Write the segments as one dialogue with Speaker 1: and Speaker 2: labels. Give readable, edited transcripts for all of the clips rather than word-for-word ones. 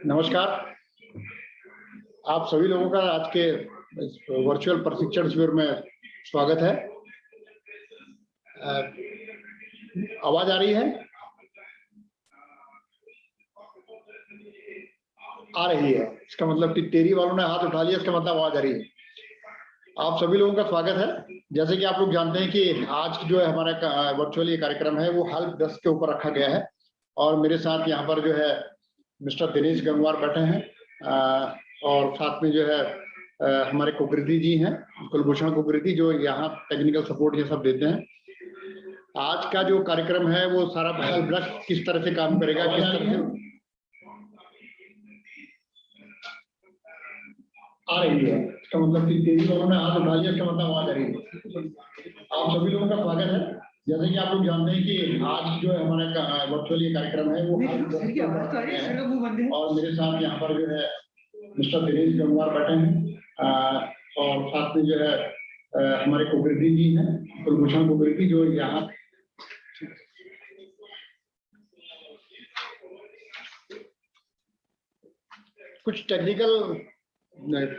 Speaker 1: नमस्कार, आप सभी लोगों का आज के वर्चुअल प्रशिक्षण शिविर में स्वागत है। आवाज आ रही है? आ रही है, इसका मतलब कि टेरी वालों ने हाथ उठा लिया, इसका मतलब आवाज आ रही है। आप सभी लोगों का स्वागत है। जैसे कि आप लोग जानते हैं कि आज जो है हमारा वर्चुअल ये कार्यक्रम है वो हेल्प डेस्क के ऊपर रखा गया है और मेरे साथ यहाँ पर जो है मिस्टर दिनेश गंगवार बैठे हैं और साथ में जो है हमारे कुकृति जी हैं, कुलभूषण कुकृति, जो यहाँ टेक्निकल सपोर्ट ये सब देते हैं। आज का जो कार्यक्रम है वो सारा हेल्प डेस्क किस तरह से काम करेगा, किस तरह से आ रही है, इसका मतलब कि तेजी वालों ने हाथ उठा लिया, इसका मतलब आवाज आ रही है। आप सभी लोगों का स्वागत है। जैसे कि आप लोग जानते हैं कि आज जो है हमारा वर्चुअल ये कार्यक्रम है वो और मेरे साथ यहाँ पर जो है मिस्टर दिनेश गंगवार बैठे हैं और साथ में जो है हमारे कुकृति जी हैं, कुलभूषण कुकृति, जो यहाँ कुछ टेक्निकल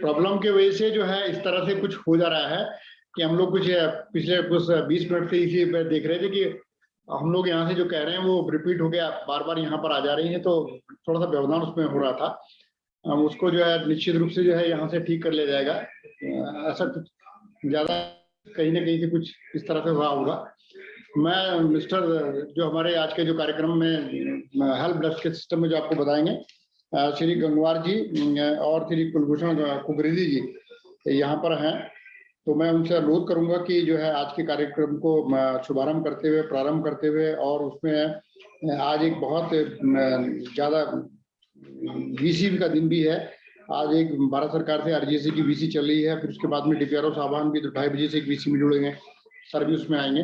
Speaker 1: प्रॉब्लम के वजह से जो है इस तरह से कुछ हो जा रहा है कि हम लोग कुछ पिछले कुछ 20 मिनट से इसी पे देख रहे थे कि हम लोग यहाँ से जो कह रहे हैं वो रिपीट हो गया, बार बार यहाँ पर आ जा रही है, तो थोड़ा सा व्यवधान उसमें हो रहा था। उसको जो है निश्चित रूप से जो है यहाँ से ठीक कर लिया जाएगा। ऐसा कुछ ज्यादा कहीं ना कहीं से कुछ इस तरह से हुआ होगा। मैं मिस्टर जो हमारे आज के जो कार्यक्रम में हेल्प डेस्क के सिस्टम में जो आपको बताएंगे श्री गंगवार जी और श्री कुलभूषण कुकृति जी यहाँ पर हैं, तो मैं उनसे अनुरोध करूंगा कि जो है आज के कार्यक्रम को शुभारंभ करते हुए, प्रारंभ करते हुए, और उसमें आज एक बहुत ज्यादा वीसी का दिन भी है। आज एक भारत सरकार से आरजीसी की वीसी चल रही है, फिर उसके बाद में डीपीआरओ साहबान भी 2:30 बजे से एक वीसी में जुड़ेंगे, सर भी उसमें आएंगे।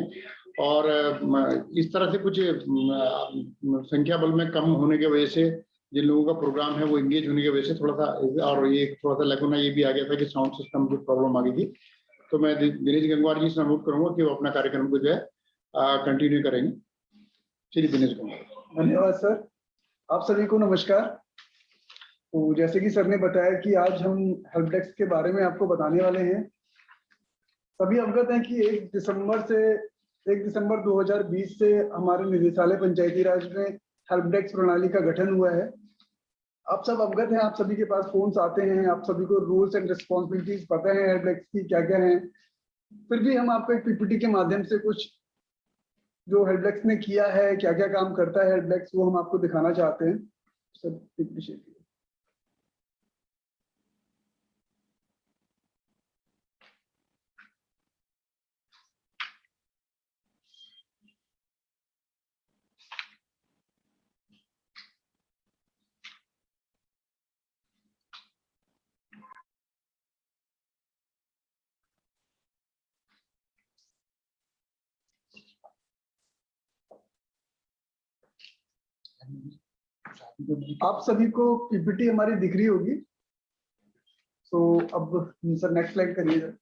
Speaker 1: और इस तरह से कुछ संख्या बल में कम होने की वजह से जिन लोगों का प्रोग्राम है वो एंगेज होने की वजह से थोड़ा सा, और ये थोड़ा सा लगना ये भी आ गया था कि साउंड सिस्टम की प्रॉब्लम आ गई थी। तो मैं दिनेश गंगवार जी से अनुरोध करूंगा कि वो अपना कार्यक्रम को जो है कंटिन्यू करेंगे। श्री दिनेश गंगवार।
Speaker 2: धन्यवाद सर। आप सभी को नमस्कार। तो जैसे कि सर ने बताया कि आज हम हेल्प डेस्क के बारे में आपको बताने वाले हैं। सभी अवगत हैं कि 1 दिसंबर 2020 से हमारे निदेशालय पंचायती राज में हेल्प डेस्क प्रणाली का गठन हुआ है। आप सब अवगत हैं, आप सभी के पास फोन्स आते हैं, आप सभी को रूल्स एंड रिस्पॉन्सिबिलिटीज पता है हेल्प डेस्क की क्या क्या है। फिर भी हम आपको एक पीपीटी के माध्यम से कुछ जो हेल्प डेस्क ने किया है, क्या क्या काम करता है हेल्प डेस्क, वो हम आपको दिखाना चाहते हैं। सब पीपीटी आप सभी को पीपीटी हमारी दिख रही होगी। तो अब सर नेक्स्ट स्लाइड करिएगा।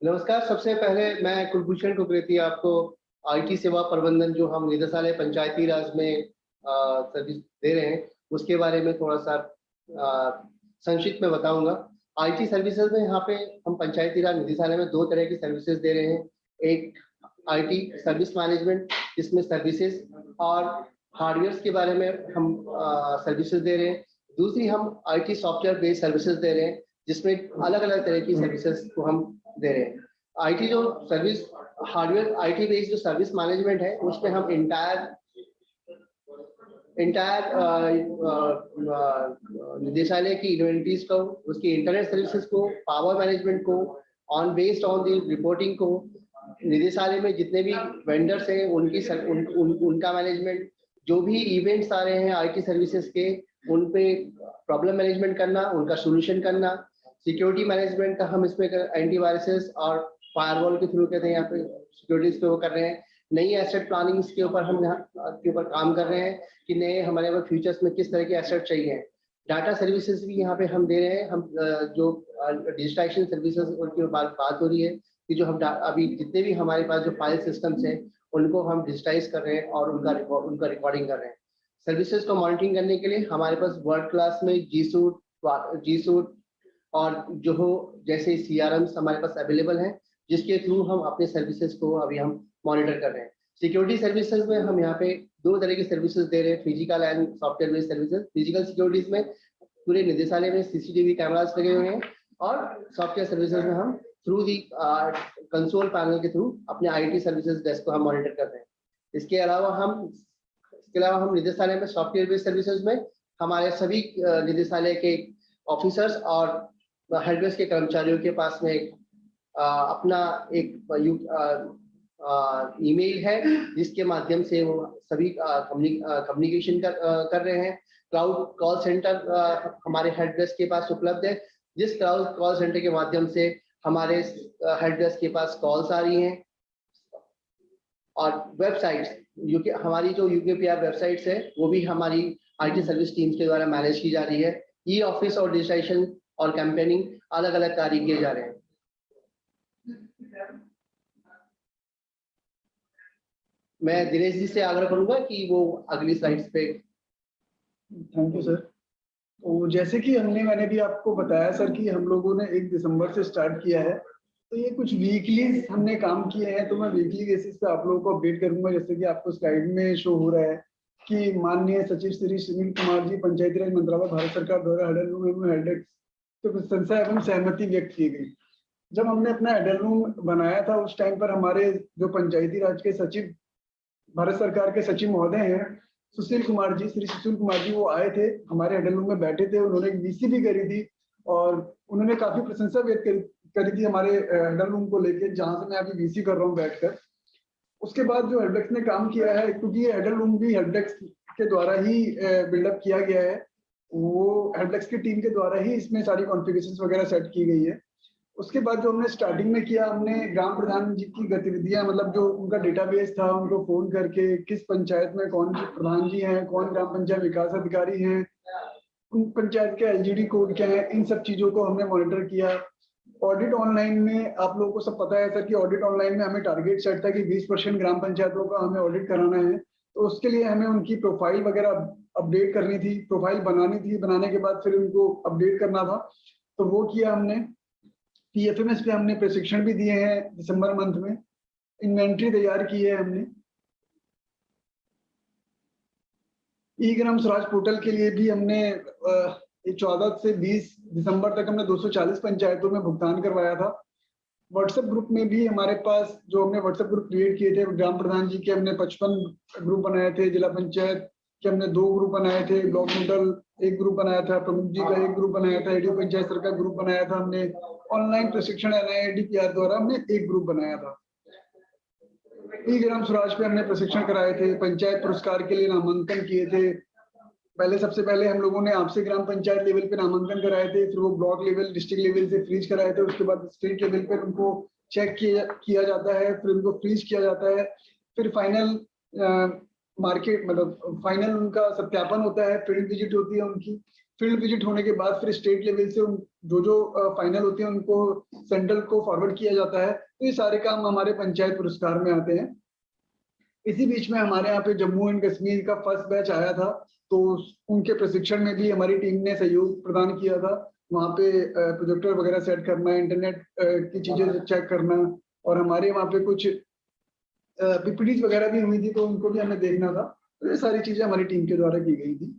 Speaker 3: नमस्कार। सबसे पहले मैं कुलभूषण कुकृति आपको आईटी सेवा प्रबंधन जो हम निदेशालय पंचायती राज में सर्विस दे रहे हैं उसके बारे में थोड़ा सा संक्षिप्त में बताऊंगा। आईटी सर्विसेज में यहाँ पे हम पंचायती राज निदेशालय में 2 तरह की सर्विसेज दे रहे हैं। एक आईटी सर्विस मैनेजमेंट, जिसमें सर्विसेज और हार्डवेयर के बारे में हम सर्विसेज दे रहे हैं। दूसरी हम आईटी सॉफ्टवेयर बेस्ड सर्विसेज दे रहे हैं, जिसमें अलग अलग तरह की सर्विसेज को हम दे रहे हैं। आईटी जो सर्विस हार्डवेयर आईटी बेस्ड जो सर्विस मैनेजमेंट है उसमें हम इंटायर निदेशालय की इन्वेंटरीज को, उसकी इंटरनेट सर्विसेज को, पावर मैनेजमेंट को, on based on the reporting को, निदेशालय में जितने भी वेंडर्स हैं उनका मैनेजमेंट, जो भी इवेंट्स आ रहे हैं आईटी सर्विसेज के उन पे प्रॉब्लम मैनेजमेंट करना, उनका सोल्यूशन करना, सिक्योरिटी मैनेजमेंट का हम इसमें एंटीवायरसेस और फायरवॉल के थ्रू कहते हैं, यहाँ पे सिक्योरिटीज पे वो कर रहे हैं। नई एसेट प्लानिंग के ऊपर हम यहाँ के ऊपर काम कर रहे हैं कि नए हमारे पास फ्यूचर्स में किस तरह के एसेट चाहिए। डाटा सर्विसेज भी यहाँ पे हम दे रहे हैं। हम जो डिजिटाइजेशन सर्विसेज उनकी बात हो रही है कि जो हम अभी जितने भी हमारे पास जो फाइल सिस्टम्स हैं उनको हम डिजिटाइज कर रहे हैं और उनका रिकॉर्डिंग कर रहे हैं। सर्विसेज को मॉनिटरिंग करने के लिए हमारे पास वर्ल्ड क्लास में जी सूट और जो हो जैसे CRMs हमारे पास अवेलेबल हैं, जिसके थ्रू हम अपने सर्विसेज को अभी हम मॉनिटर कर रहे हैं। सिक्योरिटी सर्विसेज में हम यहाँ पे 2 तरह की सर्विसेज दे रहे हैं, physical and software based services. Physical securities में पूरे निदेशालय में CCTV कैमरास लगे हुए हैं और सॉफ्टवेयर सर्विसेज में हम थ्रू दी कंसोल पैनल के थ्रू अपने IT सर्विसेज डेस्क को हम मॉनिटर कर रहे हैं। इसके अलावा हम निदेशालय में सॉफ्टवेयर बेस्ड सर्विसेज में हमारे सभी निदेशालय के ऑफिसर्स और हेल्प डेस्क के कर्मचारियों के पास में अपना एक ईमेल है जिसके माध्यम से वो सभी कम्युनिकेशन कर रहे हैं। क्लाउड कॉल सेंटर हमारे हेल्प डेस्क के पास उपलब्ध है, जिस क्लाउड कॉल सेंटर के माध्यम से हमारे हेल्प डेस्क के पास कॉल्स आ रही हैं। और वेबसाइट्स हमारी जो UKPR वेबसाइट्स है वो भी हमारी IT सर्विस टीम्स के द्वारा मैनेज की जा रही है। ऑफिस और डिजिटाइजेशन और कैंपेनिंग अलग अलग कार्य किए जा रहे हैं। मैं दिनेश जी से आग्रह करूंगा कि वो अगली स्लाइड्स पे।
Speaker 2: Thank you sir. तो जैसे कि मैंने भी आपको बताया सर कि हम लोगों ने 1 दिसंबर से स्टार्ट किया है, तो ये कुछ वीकली हमने काम किए हैं, तो मैं वीकली बेसिस पे आप लोगों को अपडेट करूंगा। जैसे कि आपको स्लाइड में शो हो रहा है कि माननीय सचिव श्री सुनील कुमार जी पंचायती राज मंत्रालय भारत सरकार द्वारा हेडल रूम एवं हेल्प तो प्रशंसा एवं सहमति व्यक्त की गई। जब हमने अपना हेडल रूम बनाया था उस टाइम पर हमारे जो पंचायती राज के सचिव भारत सरकार के सचिव महोदय हैं सुशील कुमार जी, श्री सुशील कुमार जी, वो आए थे हमारे हेडल रूम में बैठे थे। उन्होंने एक VC भी करी थी और उन्होंने काफी प्रशंसा व्यक्त करी थी हमारे हेडल रूम को लेके, जहां से मैं अभी VC कर रहा हूँ बैठकर। उसके बाद जो हेल्प डेस्क ने काम किया है, क्योंकि ये हेडल रूम भी हेल्प डेस्क के द्वारा ही बिल्डअप किया गया है, वो हेल्प डेस्क की टीम के द्वारा ही इसमें सारी कॉन्फ़िगरेशंस वगैरह सेट की गई है। उसके बाद जो हमने स्टार्टिंग में किया, हमने ग्राम प्रधान जी की गतिविधियां, मतलब जो उनका डेटाबेस था, उनको फोन करके किस पंचायत में कौन प्रधान जी हैं, कौन ग्राम पंचायत विकास अधिकारी हैं, उन पंचायत के LGD कोड क्या है, इन सब चीजों को हमने मॉनिटर किया। ऑडिट ऑनलाइन में आप लोगों को सब पता है सर कि ऑडिट ऑनलाइन में हमें टारगेट सेट था कि 20% ग्राम पंचायतों का हमें ऑडिट कराना है, तो उसके लिए हमें उनकी प्रोफाइल वगैरह अपडेट करनी थी, प्रोफाइल बनानी थी, बनाने के बाद फिर उनको अपडेट करना था, तो वो किया हमने। PFMS पे हमने प्रशिक्षण भी दिए हैं दिसंबर मंथ में। इन्वेंट्री तैयार की है हमने। ग्राम स्वराज पोर्टल के लिए भी हमने 14 से 20 दिसंबर तक हमने 240 पंचायतों में भुगतान करवाया था। व्हाट्सएप ग्रुप में भी हमारे पास जो हमने व्हाट्सएप ग्रुप क्रिएट किए थे, ग्राम प्रधान जी के हमने 55 ग्रुप बनाए थे, जिला पंचायत के हमने 2 ग्रुप बनाए थे, ब्लॉक नोडल 1 ग्रुप बनाया था, प्रमुख जी का 1 ग्रुप बनाया था, एडीओ पंचायत सर का ग्रुप बनाया था हमने, ऑनलाइन प्रशिक्षण NIDPR द्वारा हमने 1 ग्रुप बनाया था। ग्राम स्वराज पे हमने प्रशिक्षण कराए थे, पंचायत पुरस्कार के लिए नामांकन किए थे। सबसे पहले हम लोगों ने आपसे ग्राम पंचायत लेवल पे नामांकन कराए थे, फिर वो ब्लॉक लेवल, डिस्ट्रिक्ट लेवल से फ्रीज कराए थे, उसके बाद स्टेट लेवल पे उनको चेक किया जाता है, फिर उनको फ्रीज किया जाता है, फिर फाइनल मार्केट मतलब फाइनल उनका सत्यापन होता है, फील्ड विजिट होती है उनकी। फील्ड विजिट होने के बाद फिर स्टेट लेवल से जो फाइनल होते हैं उनको सेंट्रल को फॉरवर्ड किया जाता है। तो ये सारे काम हमारे पंचायत पुरस्कार में आते हैं। इसी बीच में हमारे यहाँ पे जम्मू एंड कश्मीर का फर्स्ट बैच आया था, तो उनके प्रशिक्षण में भी हमारी टीम ने सहयोग प्रदान किया था। वहाँ पे प्रोजेक्टर वगैरह सेट करना, इंटरनेट की चीजें चेक करना, और हमारे वहाँ पे कुछ PPTs वगैरह भी हुई थी, तो उनको भी हमें देखना था। तो ये सारी चीजें हमारी टीम के द्वारा की गई थी।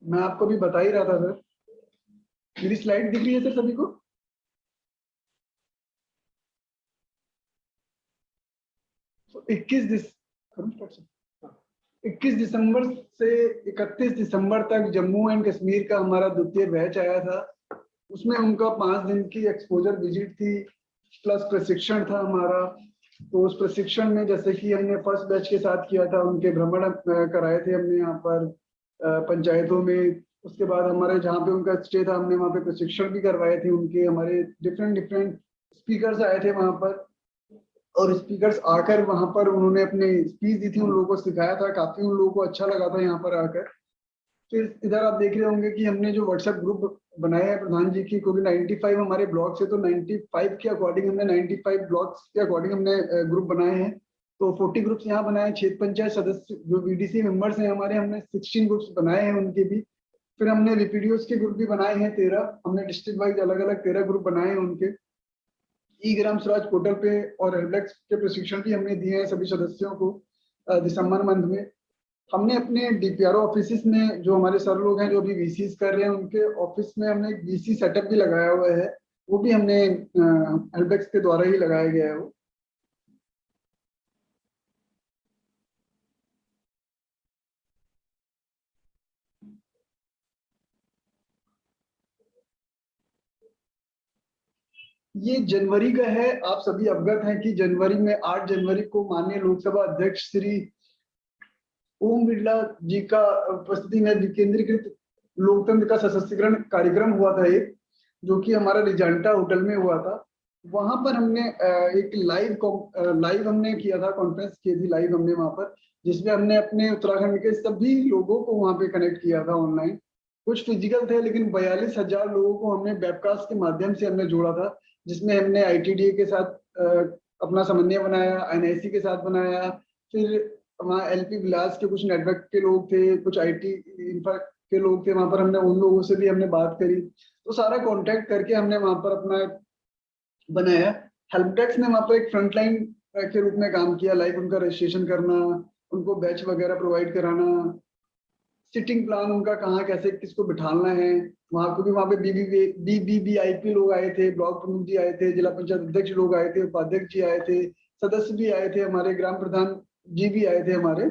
Speaker 2: मैं आपको भी बता ही रहा था सर। मेरी स्लाइड दिख रही है सर सभी को? तो 21 दिसंबर से 31 दिसंबर तक जम्मू एंड कश्मीर का हमारा द्वितीय बैच आया था। उसमें उनका 5 दिन की एक्सपोजर विजिट थी, प्लस प्रशिक्षण था हमारा। तो उस प्रशिक्षण में जैसे कि हमने फर्स्ट बैच के साथ किया था, उनके भ्रमण कराए थे हमने यहाँ पर पंचायतों में। उसके बाद हमारे जहाँ पे उनका स्टे था, हमने वहाँ पे प्रशिक्षण भी करवाए थे उनके। हमारे डिफरेंट स्पीकर्स आए थे वहाँ पर, और स्पीकर्स आकर वहां पर उन्होंने अपने स्पीच दी थी, उन लोगों को सिखाया था। काफी उन लोगों को अच्छा लगा था यहाँ पर आकर। फिर इधर आप देख रहे होंगे कि हमने जो व्हाट्सएप ग्रुप बनाए हैं प्रधान जी की, क्योंकि 95 हमारे ब्लॉग से, तो 95 के अकॉर्डिंग हमने 95 ब्लॉग्स के अकॉर्डिंग हमने ग्रुप बनाए हैं। तो 40 ग्रुप्स यहाँ बनाए हैं। क्षेत्र पंचायत सदस्य जो बीडीसी मेंबर्स हैं हमारे, हमने 16 ग्रुप्स बनाए हैं उनके भी। फिर हमने वीपीडीओस के ग्रुप भी बनाए हैं 13। हमने डिस्ट्रिक्ट वाइज अलग अलग 13 ग्रुप बनाए हैं उनके। ई ग्राम स्वराज पोर्टल पे और हेल्पडेस्क के प्रशिक्षण भी हमने दिए हैं सभी सदस्यों को दिसंबर मंथ में। हमने अपने डीपीआरओ ऑफिस में, जो हमारे सर लोग हैं जो अभी वीसीस कर रहे हैं, उनके ऑफिस में हमने वीसी सेटअप भी लगाया हुआ है। वो भी हमने हेल्पडेस्क के द्वारा ही लगाया गया है वो। ये जनवरी का है। आप सभी अवगत हैं कि जनवरी में 8 जनवरी को माननीय लोकसभा अध्यक्ष श्री ओम बिरला जी का उपस्थिति में विकेंद्रीकृत लोकतंत्र का सशक्तिकरण कार्यक्रम हुआ था एक, जो कि हमारा रिजेंटा होटल में हुआ था। वहां पर हमने एक लाइव हमने किया था, कॉन्फ्रेंस की थी लाइव हमने वहां पर, जिसमें हमने अपने उत्तराखंड के सभी लोगों को वहां पे कनेक्ट किया था ऑनलाइन। कुछ फिजिकल थे, लेकिन 42,000 लोगों को हमने वेबकास्ट के माध्यम से हमने जोड़ा था, जिसमें हमने आईटीडीए के साथ अपना समन्वय बनाया, एनआईसी के साथ बनाया। फिर वहाँ एलपी विलास के कुछ नेटवर्क के लोग थे, कुछ आईटी इंफ्रा के लोग थे वहां पर, हमने उन लोगों से भी हमने बात करी। तो सारा कांटेक्ट करके हमने वहां पर अपना बनाया। हेल्प डेस्क ने वहां पर एक फ्रंटलाइन के रूप में काम किया, लाइक उनका रजिस्ट्रेशन करना, उनको बैच वगैरह प्रोवाइड कराना, सिटिंग प्लान उनका कहाँ कैसे किसको बिठाना है वहां को भी। वहां पे बीबीबीआईपी लोग आए थे, ब्लॉक प्रमुख जी आए थे, जिला पंचायत अध्यक्ष लोग आए थे, उपाध्यक्ष जी आए थे, सदस्य भी आए थे, हमारे ग्राम प्रधान जी भी आए थे हमारे।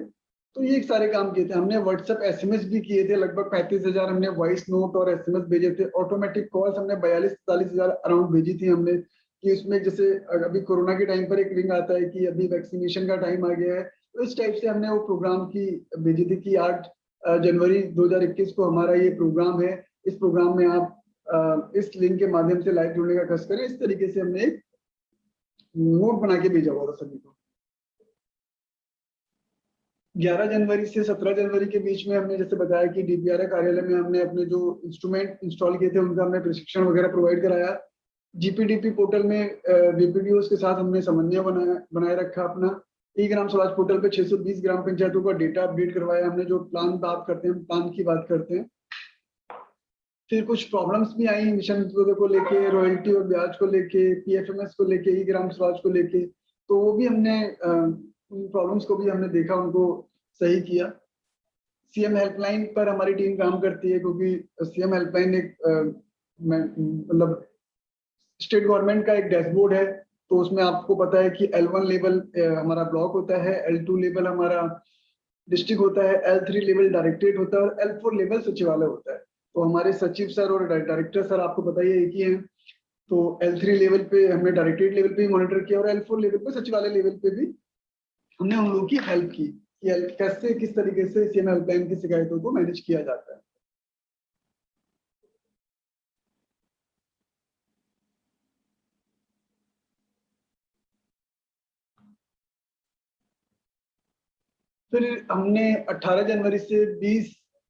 Speaker 2: तो ये सारे काम किए थे हमने। व्हाट्सएप एसएमएस भी किए थे, लगभग 35,000 हमने वॉइस नोट और एसएमएस भेजे थे। ऑटोमेटिक कॉल्स हमने 42-43,000 अराउंड भेजी थी हमने, कि उसमें जैसे अभी कोरोना के टाइम पर एक रिंग आता है कि अभी वैक्सीनेशन का टाइम आ गया है, तो इस टाइप से हमने वो प्रोग्राम की भेजी थी कि 8 जनवरी 2021 को हमारा ये प्रोग्राम है। इस प्रोग्राम में आप इस लिंक के माध्यम से लाइव जुड़ने का कष्ट करें। इस तरीके से हमने एक नोट बना के भेजा हुआ था सभी को। 11 जनवरी से 17 जनवरी के बीच में हमने जैसे बताया कि डीपीआरए कार्यालय में हमने अपने जो इंस्ट्रूमेंट इंस्टॉल किए थे उनका हमने प्रशिक्षण वगैरह प्रोवाइड कराया। जीपीडीपी पोर्टल में वीपीडीओ के साथ हमने समन्वय बनाए रखा अपना। ई ग्राम स्वराज पोर्टल पे 620 ग्राम पंचायतों का डेटा अपडेट करवाया हमने। जो प्लान बात करते हैं, प्लान की बात करते हैं। फिर कुछ प्रॉब्लम्स भी आई मिशन को लेके, रॉयल्टी और ब्याज को लेके, पीएफएमएस को लेके, ई ग्राम स्वराज को लेके। तो वो भी हमने उन प्रॉब्लम्स को भी हमने देखा, उनको सही किया। सीएम हेल्पलाइन पर हमारी टीम काम करती है, क्योंकि सीएम हेल्पलाइन एक मतलब स्टेट गवर्नमेंट का एक डैशबोर्ड है। तो उसमें आपको पता है कि L1 लेवल हमारा ब्लॉक होता है, L2 लेवल हमारा डिस्ट्रिक्ट होता है, L3 लेवल डायरेक्टरेट होता है, और L4 लेवल सचिवालय होता है। तो हमारे सचिव सर और डायरेक्टर सर आपको पता ही है एक ही है। तो L3 लेवल पे हमने डायरेक्टरेट लेवल पे मॉनिटर किया, और L4 लेवल पे सचिवालय लेवल पे भी हमने उन लोगों की हेल्प की कि कैसे किस तरीके से सीएम हेल्पलाइन की शिकायतों को मैनेज किया जाता है। फिर हमने 18 जनवरी से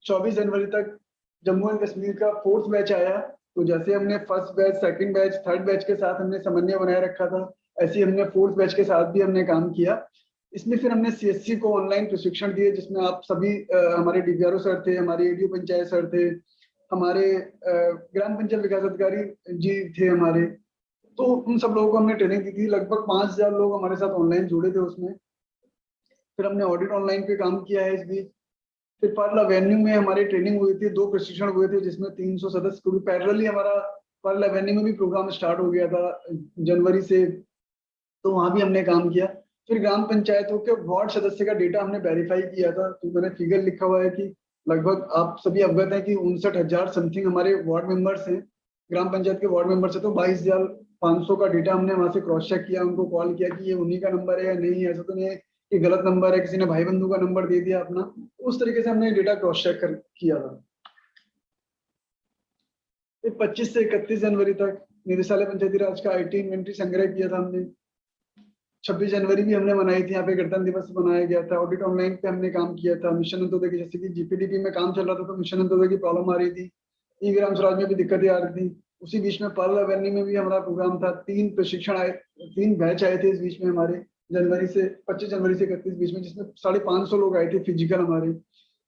Speaker 2: 24 जनवरी तक जम्मू एंड कश्मीर का 4th बैच आया। तो जैसे हमने first batch, second batch, third batch के साथ हमने समन्वय बनाए रखा था, ऐसे ही हमने 4th बैच के साथ भी हमने काम किया। इसमें फिर हमने सीएससी को ऑनलाइन प्रशिक्षण दिए, जिसमें आप सभी हमारे डीपीआरओ सर थे, हमारे एडीओ पंचायत सर थे, हमारे ग्राम पंचायत विकास अधिकारी जी थे हमारे। तो उन सब लोगों को हमने ट्रेनिंग दी थी। लगभग 5,000 लोग हमारे साथ ऑनलाइन जुड़े थे उसमें। फिर हमने ऑडिट ऑनलाइन पे काम किया है इस बीच। फिर पर्ल एवेन्यू में हमारी ट्रेनिंग हुई थी, 2 प्रशिक्षण हुए थे जिसमें 300 सदस्य, क्योंकि पैरेलली हमारा पर्ल एवेन्यू में भी प्रोग्राम स्टार्ट हो गया था जनवरी से, तो वहां भी हमने काम किया। फिर ग्राम पंचायतों के वार्ड सदस्य का डेटा हमने वेरीफाई किया था, तो मैंने फिगर लिखा हुआ है कि लगभग आप सभी अवगत हैं कि 59,000 समथिंग हमारे वार्ड मेंबर्स हैं, ग्राम पंचायत के वार्ड मेंबर्स है। तो 22,500 का डेटा हमने वहां से क्रॉस चेक किया, उनको कॉल किया कि ये उन्हीं का नंबर है या नहीं, ऐसा तो नहीं है कि गलत नंबर है, किसी ने भाई बंधु का नंबर दे दिया अपना। उस तरीके से हमने डेटा क्रॉस चेक किया था। 25 से 31 जनवरी तक निदेशालय पंचायती राज का IT इन्वेंट्री संग्रह किया था हमने। 26 जनवरी भी हमने मनाई थी, यहाँ पे गणतंत्र दिवस मनाया गया था। ऑडिट ऑनलाइन पे हमने काम किया था। मिशन अंत्योदय की, जैसे कि GPDP में काम चल रहा था तो मिशन अंत्योदय की प्रॉब्लम आ रही थी, ई ग्राम स्वराज में भी दिक्कतें आ रही थी। उसी बीच में पर्ल एवेन्यू में भी हमारा प्रोग्राम था, 3 प्रशिक्षण आए, 3 बैच आए थे इस बीच में हमारे, जनवरी से 25 जनवरी से 31 बीच में, जिसमें 550 लोग आए थे फिजिकल हमारे।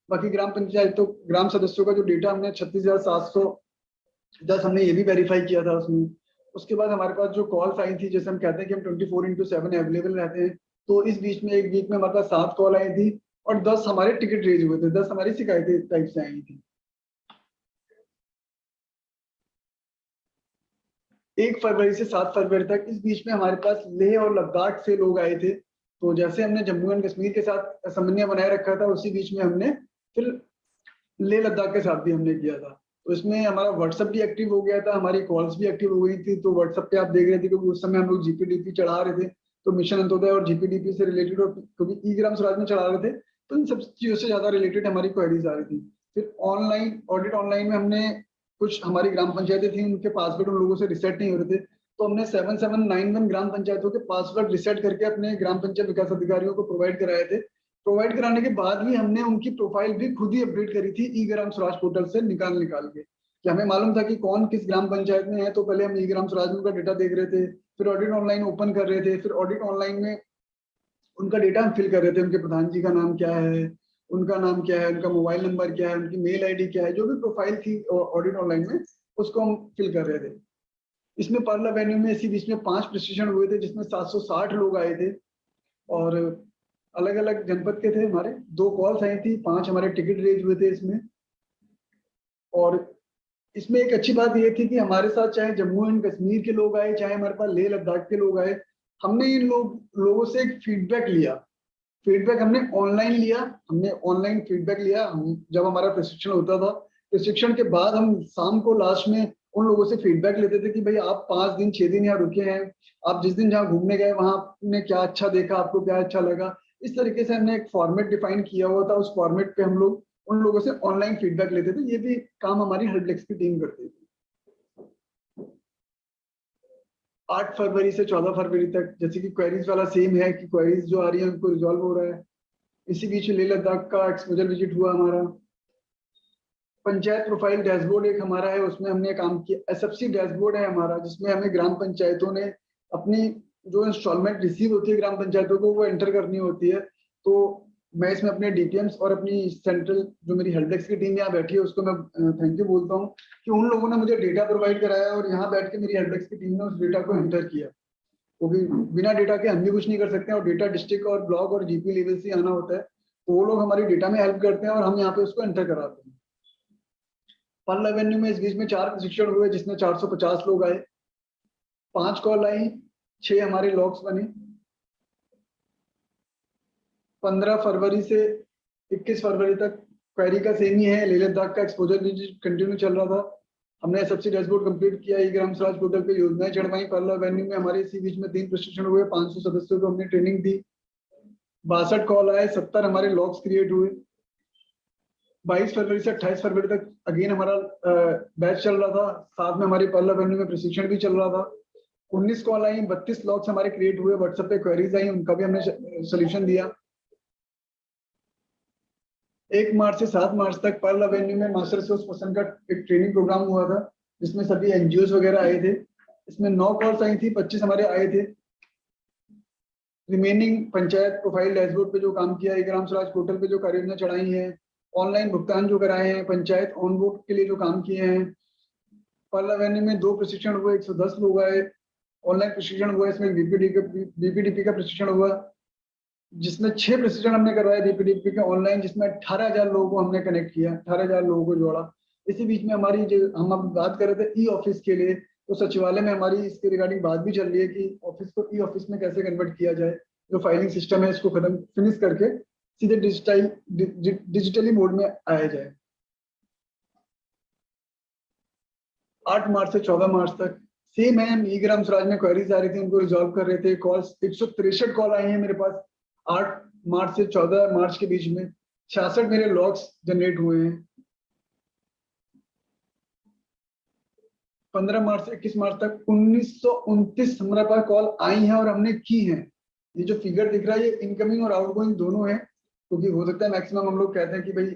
Speaker 2: बाकी ग्राम पंचायत तो ग्राम सदस्यों का जो डेटा हमने 36,710 हमने ये भी वेरीफाई किया था उसमें। उसके बाद हमारे पास जो कॉल्स आई थी, जैसे हम कहते हैं कि हम 24/7 अवेलेबल रहते हैं, तो इस बीच में एक वीक में हमारे पास 7 कॉल आई थी और 10 हमारे टिकट रेज हुए थे, 10 हमारी शिकायतें टाइप से आई थी। 1 फरवरी से 7 फरवरी तक इस बीच में हमारे पास लेह और लद्दाख से लोग आए थे। तो जैसे हमने जम्मू एंड कश्मीर के साथ समन्वय बनाए रखा था, उसी बीच में हमने फिर लेह लद्दाख के साथ भी हमने किया था। तो इसमें हमारा व्हाट्सएप भी एक्टिव हो गया था, हमारी कॉल्स भी एक्टिव हो गई थी। तो व्हाट्सएप पे आप देख रहे थे क्योंकि उस समय हम लोग GPDP चढ़ा रहे थे, तो मिशन अंत्योदय और GPDP से रिलेटेड, और क्योंकि ई ग्राम स्वराज में चढ़ा रहे थे, तो इन सब चीजों से ज्यादा रिलेटेड हमारी क्वेरीज आ रही थी। फिर ऑनलाइन ऑडिट ऑनलाइन में हमने कुछ हमारी ग्राम पंचायतें थी, उनके पासवर्ड उन लोगों से रिसेट नहीं हो रहे थे, तो हमने 7791 ग्राम पंचायतों के पासवर्ड रिसेट करके अपने ग्राम पंचायत विकास अधिकारियों को प्रोवाइड कराए थे। प्रोवाइड कराने के बाद भी हमने उनकी प्रोफाइल भी खुद ही अपडेट करी थी ई ग्राम स्वराज पोर्टल से निकाल के, कि हमें मालूम था कि कौन किस ग्राम पंचायत में है। तो पहले हम ई ग्राम स्वराज में उनका डेटा देख रहे थे, फिर ऑडिट ऑनलाइन ओपन कर रहे थे, फिर ऑडिट ऑनलाइन में उनका डेटा हम फिल कर रहे थे, उनके प्रधान जी का नाम क्या है, उनका नाम क्या है, उनका मोबाइल नंबर क्या है, उनकी मेल ID क्या है, जो भी प्रोफाइल थी ऑडिट ऑनलाइन में उसको हम फिल कर रहे थे। इसमें पर्ल एवेन्यू में इसी बीच में 5 प्रशिक्षण हुए थे जिसमें 760 लोग आए थे और अलग अलग जनपद के थे हमारे। 2 कॉल्स आई थी, 5 हमारे टिकट रेज हुए थे इसमें। और इसमें एक अच्छी बात ये थी कि हमारे साथ चाहे जम्मू एंड कश्मीर के लोग आए, चाहे हमारे पास लेह लद्दाख के लोग आए, हमने इन लोगों से एक फीडबैक लिया। फीडबैक हमने ऑनलाइन लिया, हमने ऑनलाइन फीडबैक लिया। हम जब हमारा प्रशिक्षण होता था, प्रशिक्षण के बाद हम शाम को लास्ट में उन लोगों से फीडबैक लेते थे कि भाई आप 5 दिन 6 दिन यहाँ रुके हैं, आप जिस दिन जहाँ घूमने गए वहां आपने क्या अच्छा देखा, आपको क्या अच्छा लगा। इस तरीके से हमने एक फॉर्मेट डिफाइन किया हुआ था, उस फॉर्मेट पे हम लोग उन लोगों से ऑनलाइन फीडबैक लेते थे। ये भी काम हमारी हेल्प डेस्क की टीम करती थी। 8 फरवरी से 14 फरवरी तक, जैसे कि क्वेरीज वाला सेम है कि क्वेरीज जो आ रही है उनको रिजॉल्व हो रहा है। इसी बीच लेह लद्दाख का एक्सपोजर विजिट हुआ हमारा। पंचायत प्रोफाइल डैशबोर्ड एक हमारा है, उसमें हमने काम किया। SFC डैशबोर्ड है हमारा, जिसमें हमें ग्राम पंचायतों ने अपनी जो इंस्टॉलमेंट रिसीव होती है ग्राम पंचायतों को, वो एंटर करनी होती है। तो मैं इसमें अपने DPMs और अपनी सेंट्रल जो मेरी हेल्प डेस्क की टीम यहाँ बैठी है उसको मैं थैंक यू बोलता हूँ कि उन लोगों ने मुझे डेटा प्रोवाइड कराया और यहाँ बैठ के मेरी हेल्प डेस्क की टीम ने उस डेटा को एंटर किया। वो भी बिना डेटा के हम भी कुछ नहीं कर सकते हैं, और डेटा डिस्ट्रिक्ट और ब्लॉक और GP लेवल से आना होता है, तो वो लोग हमारी डेटा में हेल्प करते हैं और हम यहाँ पे उसको एंटर कराते हैं। पर्ल एवेन्यू में इस बीच में 4 प्रशिक्षण हुए जिसमें 450 लोग आए, 5 कॉल आई, 6 हमारे लॉग्स बने। 15 फरवरी से 21 फरवरी तक क्वेरी का सेम ही है, लेह लद्दाख का एक्सपोजर कंटिन्यू चल रहा था। हमने SFC डैशबोर्ड कंप्लीट किया, ई ग्राम स्वराज पोर्टल पे योजनाएं चढ़वाई। पर्ल एवेन्यू में हमारे इसी बीच में 3 प्रशिक्षण हुए, 500 सदस्यों को हमने ट्रेनिंग दी। 62 कॉल आए, 70 हमारे लॉग्स क्रिएट हुए। 22 फरवरी से 28 फरवरी तक अगेन हमारा बैच चल रहा था, साथ में हमारे पर्ल एवेन्यू में प्रशिक्षण भी चल रहा था। 19 कॉल आई, 32 लॉग्स हमारे क्रिएट हुए, व्हाट्सएप पे क्वेरीज आई, उनका भी हमने सोल्यूशन दिया। 1 मार्च से 7 मार्च तक पर्ल एवेन्यू में मास्टर रिसोर्स पर्सन का एक ट्रेनिंग प्रोग्राम हुआ था जिसमें सभी NGOs वगैरह आए थे। इसमें 9 कॉल्स आई थी, 25 हमारे आए थे। रिमेनिंग पंचायत प्रोफाइल डैशबोर्ड पे जो काम किया, ई ग्राम स्वराज पोर्टल पे जो कार्ययोजना चढ़ाई है, ऑनलाइन भुगतान जो कराए हैं, पंचायत ऑनबोर्ड के लिए जो काम किए हैं। पर्ल एवेन्यू में 2 प्रशिक्षण हुए, 110 लोग आए। ऑनलाइन प्रशिक्षण हुआ, इसमें BPDP का प्रशिक्षण हुआ। जिसमें 6 प्रेसिडेंट हमने करवाए डीपीडीपी के ऑनलाइन, जिसमें 18,000 लोगों को हमने कनेक्ट किया, 18,000 लोगों को जोड़ा। इसी बीच में हमारी जो हम अब बात कर रहे थे ई ऑफिस के लिए, तो सचिवालय में हमारी इसके रिगार्डिंग बात भी चल रही है कि ऑफिस को ई ऑफिस में कैसे कन्वर्ट किया जाए, जो फाइलिंग सिस्टम है इसको खत्म फिनिश करके सीधे डिजिटली मोड में आया जाए। 8 मार्च से 14 मार्च तक सेम है, ई ग्राम स्वराज में क्वेरीज आ रही थी, उनको रिजॉल्व कर रहे थे। कॉल्स 163 कॉल आई हैं मेरे पास 8 मार्च से 14 मार्च के बीच में। 66 मेरे लॉग्स जनरेट हुए हैं। 15 मार्च से 21 मार्च तक 1929 हमारे पास कॉल आई हैं और हमने की हैं। ये जो फिगर दिख रहा है ये इनकमिंग और आउटगोइंग दोनों है, क्योंकि हो सकता है मैक्सिमम हम लोग कहते हैं कि भाई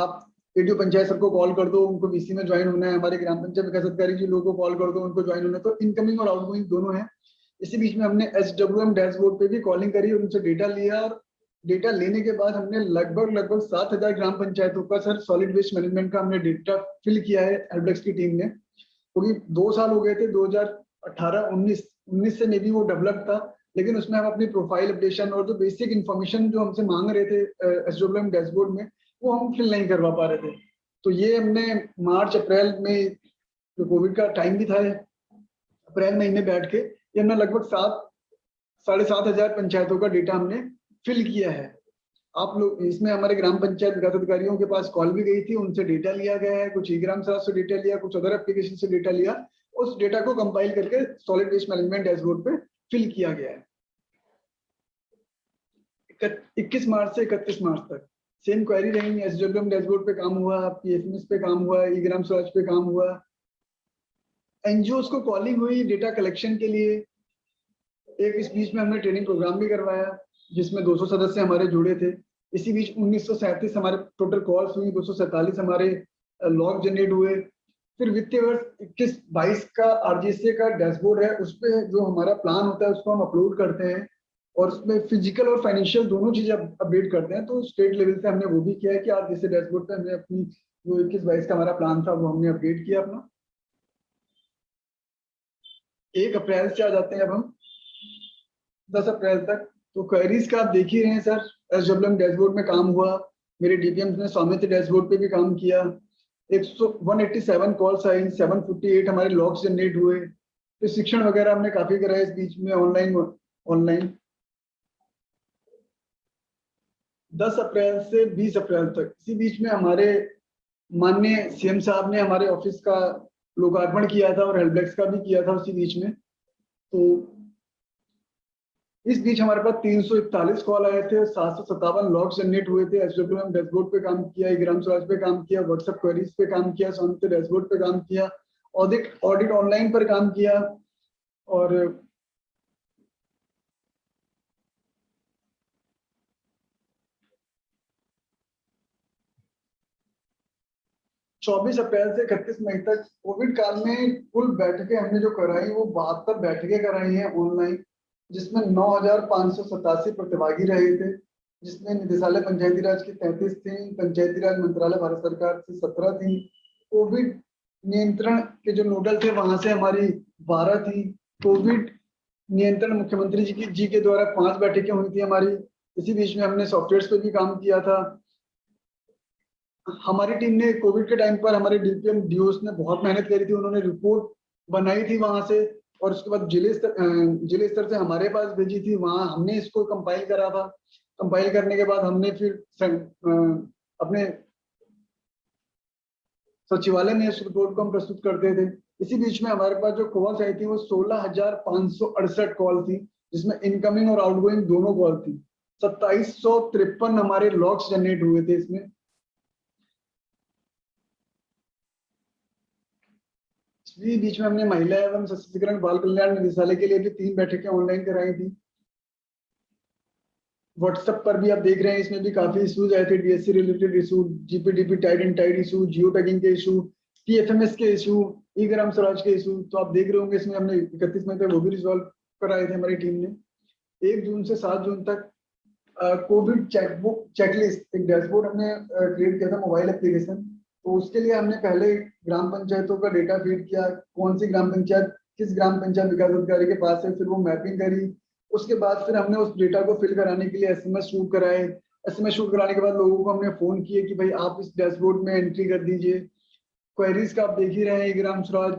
Speaker 2: आप एडीओ पंचायत सर को कॉल कर दो, उनको बीसी में ज्वाइन होना है, हमारे ग्राम पंचायत विकास अधिकारी जी लोगों को कॉल कर दो, उनको ज्वाइन होना है। तो इनकमिंग और आउटगोइंग दोनों है। इसी बीच में हमने SWM डैशबोर्ड पे भी कॉलिंग करी और उनसे डेटा लिया, और डेटा लेने के बाद हमने लगभग 7,000 ग्राम पंचायतों का सर सॉलिड वेस्ट मैनेजमेंट का हमने डेटा फिल किया है हेल्प डेस्क की टीम ने, क्योंकि 2 साल हो गए थे, 2018-19 से मे बी वो डेवलप था, लेकिन उसमें हम अपनी प्रोफाइल अपडेशन और जो बेसिक इन्फॉर्मेशन जो हमसे मांग रहे थे SWM डैशबोर्ड में, वो हम फिल नहीं करवा पा रहे थे। तो ये हमने मार्च अप्रैल में, जो कोविड का टाइम भी था, अप्रैल महीने बैठ के ये हमने लगभग 7,500 पंचायतों का डेटा हमने फिल किया है। आप लोग इसमें हमारे ग्राम पंचायत विकास अधिकारियों के पास कॉल भी गई थी, उनसे डेटा लिया गया है, कुछ ई ग्राम स्वराज से डेटा लिया, कुछ अदर एप्लीकेशन से डेटा लिया, उस डेटा को कंपाइल करके सॉलिड वेस्ट मैनेजमेंट डैशबोर्ड पे फिल किया गया है। 21 मार्च से 31 मार्च तक सेम क्वेरी रहेंगी। SWM डैशबोर्ड पे काम हुआ, PFMS पे काम हुआ, ई ग्राम स्वराज पे काम हुआ। एनजीओ को कॉलिंग हुई डेटा कलेक्शन के लिए। एक इस बीच में हमने ट्रेनिंग प्रोग्राम भी करवाया जिसमें 200 सदस्य हमारे जुड़े थे। इसी बीच 1937 हमारे टोटल कॉल्स हुई, 247 हमारे लॉग जनरेट हुए। फिर वित्तीय वर्ष 21-22 का RGSA का डैशबोर्ड है, उस पर जो हमारा प्लान होता है उसको हम अपलोड करते हैं और उसमें फिजिकल और फाइनेंशियल दोनों चीजें अपडेट करते हैं। तो स्टेट लेवल पे हमने वो भी किया है कि RGSA डैशबोर्ड पे हमने अपनी जो 21-22 का हमारा प्लान था वो हमने अपडेट किया अपना। 1 अप्रैल से आ जाते हैं अब हम 10 अप्रैल तक। तो क्वेरीज का आप देख ही रहे हैं सर, SWM डैशबोर्ड में काम हुआ, मेरे DPMs ने स्वामित्व डैशबोर्ड पे भी काम किया। 187 कॉल्स आई, 748 हमारे लॉग्स जनरेट हुए। प्रशिक्षण वगैरह हमने काफी कराया इस बीच में ऑनलाइन। 10 अप्रैल से 20 अप्रैल तक इसी बीच में हमारे माननीय CM साहब ने हमारे ऑफिस का लोकार्पण किया था और हेल्प डेस्क का भी किया था उसी बीच में। तो इस बीच हमारे पास 341 कॉल आए थे, 757 लॉग्स जनरेट हुए थे। SWM डैशबोर्ड पे काम किया, ई ग्राम स्वराज पे काम किया, व्हाट्सएप क्वेरीज पे काम किया, स्वामित्व डैशबोर्ड पे काम किया, ऑडिट ऑनलाइन पर काम किया। और 24 अप्रैल से 31 मई तक कोविड काल में कुल बैठकें हमने जो कराई वो 72 बैठकें कराई हैं ऑनलाइन, जिसमें 9,587 प्रतिभागी रहे थे, जिसमें निदेशालय पंचायती राज की 33 थी, पंचायती राज मंत्रालय भारत सरकार से 17 थी, कोविड नियंत्रण के जो नोडल थे वहां से हमारी 12 थी, कोविड नियंत्रण मुख्यमंत्री जी के द्वारा 5 बैठकें हुई थी हमारी। इसी बीच में हमने सॉफ्टवेयर पे भी काम किया था। हमारी टीम ने कोविड के टाइम पर हमारे DPM DOs ने बहुत मेहनत करी थी, उन्होंने रिपोर्ट बनाई थी वहां से और उसके बाद जिले स्तर से हमारे पास भेजी थी, वहां हमने इसको कंपाइल करा था। कंपाइल करने के बाद हमने फिर अपने सचिवालय में इस रिपोर्ट को हम प्रस्तुत करते थे। इसी बीच में हमारे पास जो कॉल्स आई थी वो 16,568 कॉल थी, जिसमें इनकमिंग और आउटगोइंग दोनों कॉल थी। 2753 हमारे लॉग्स जनरेट हुए थे इसमें। इसी बीच में हमने महिला एवं सशक्तिकरण बाल कल्याण निदेशालय के लिए भी 3 बैठकें ऑनलाइन कराई थी। व्हाट्सएप पर भी आप देख रहे हैं, इसमें भी काफी इश्यूज आए थे, DSC related issue, GPDP tied and tied issue, geo tagging के इशू, PFMS के इशू, ई ग्राम स्वराज के इशू। तो आप देख रहे होंगे इसमें हमने 31 मई तक वो भी रिजॉल्व कराए थे हमारी टीम ने। 1 जून से 7 जून तक कोविड चेकबुक चेकलिस्ट एक डैशबोर्ड हमने क्रिएट किया था मोबाइल एप्लीकेशन। तो उसके लिए हमने पहले ग्राम पंचायतों का डेटा फीड किया, कौन सी ग्राम पंचायत किस ग्राम पंचायत विकास अधिकारी के पास है, फिर वो मैपिंग करी, उसके बाद फिर हमने उस डेटा को फिल कराने के लिए एसएमएस शूट कराए। एसएमएस शूट कराने के बाद लोगों को हमने फोन किए कि भाई आप इस डैशबोर्ड में एंट्री कर दीजिए। क्वेरीज का आप देख ही रहे हैं, ग्राम स्वराज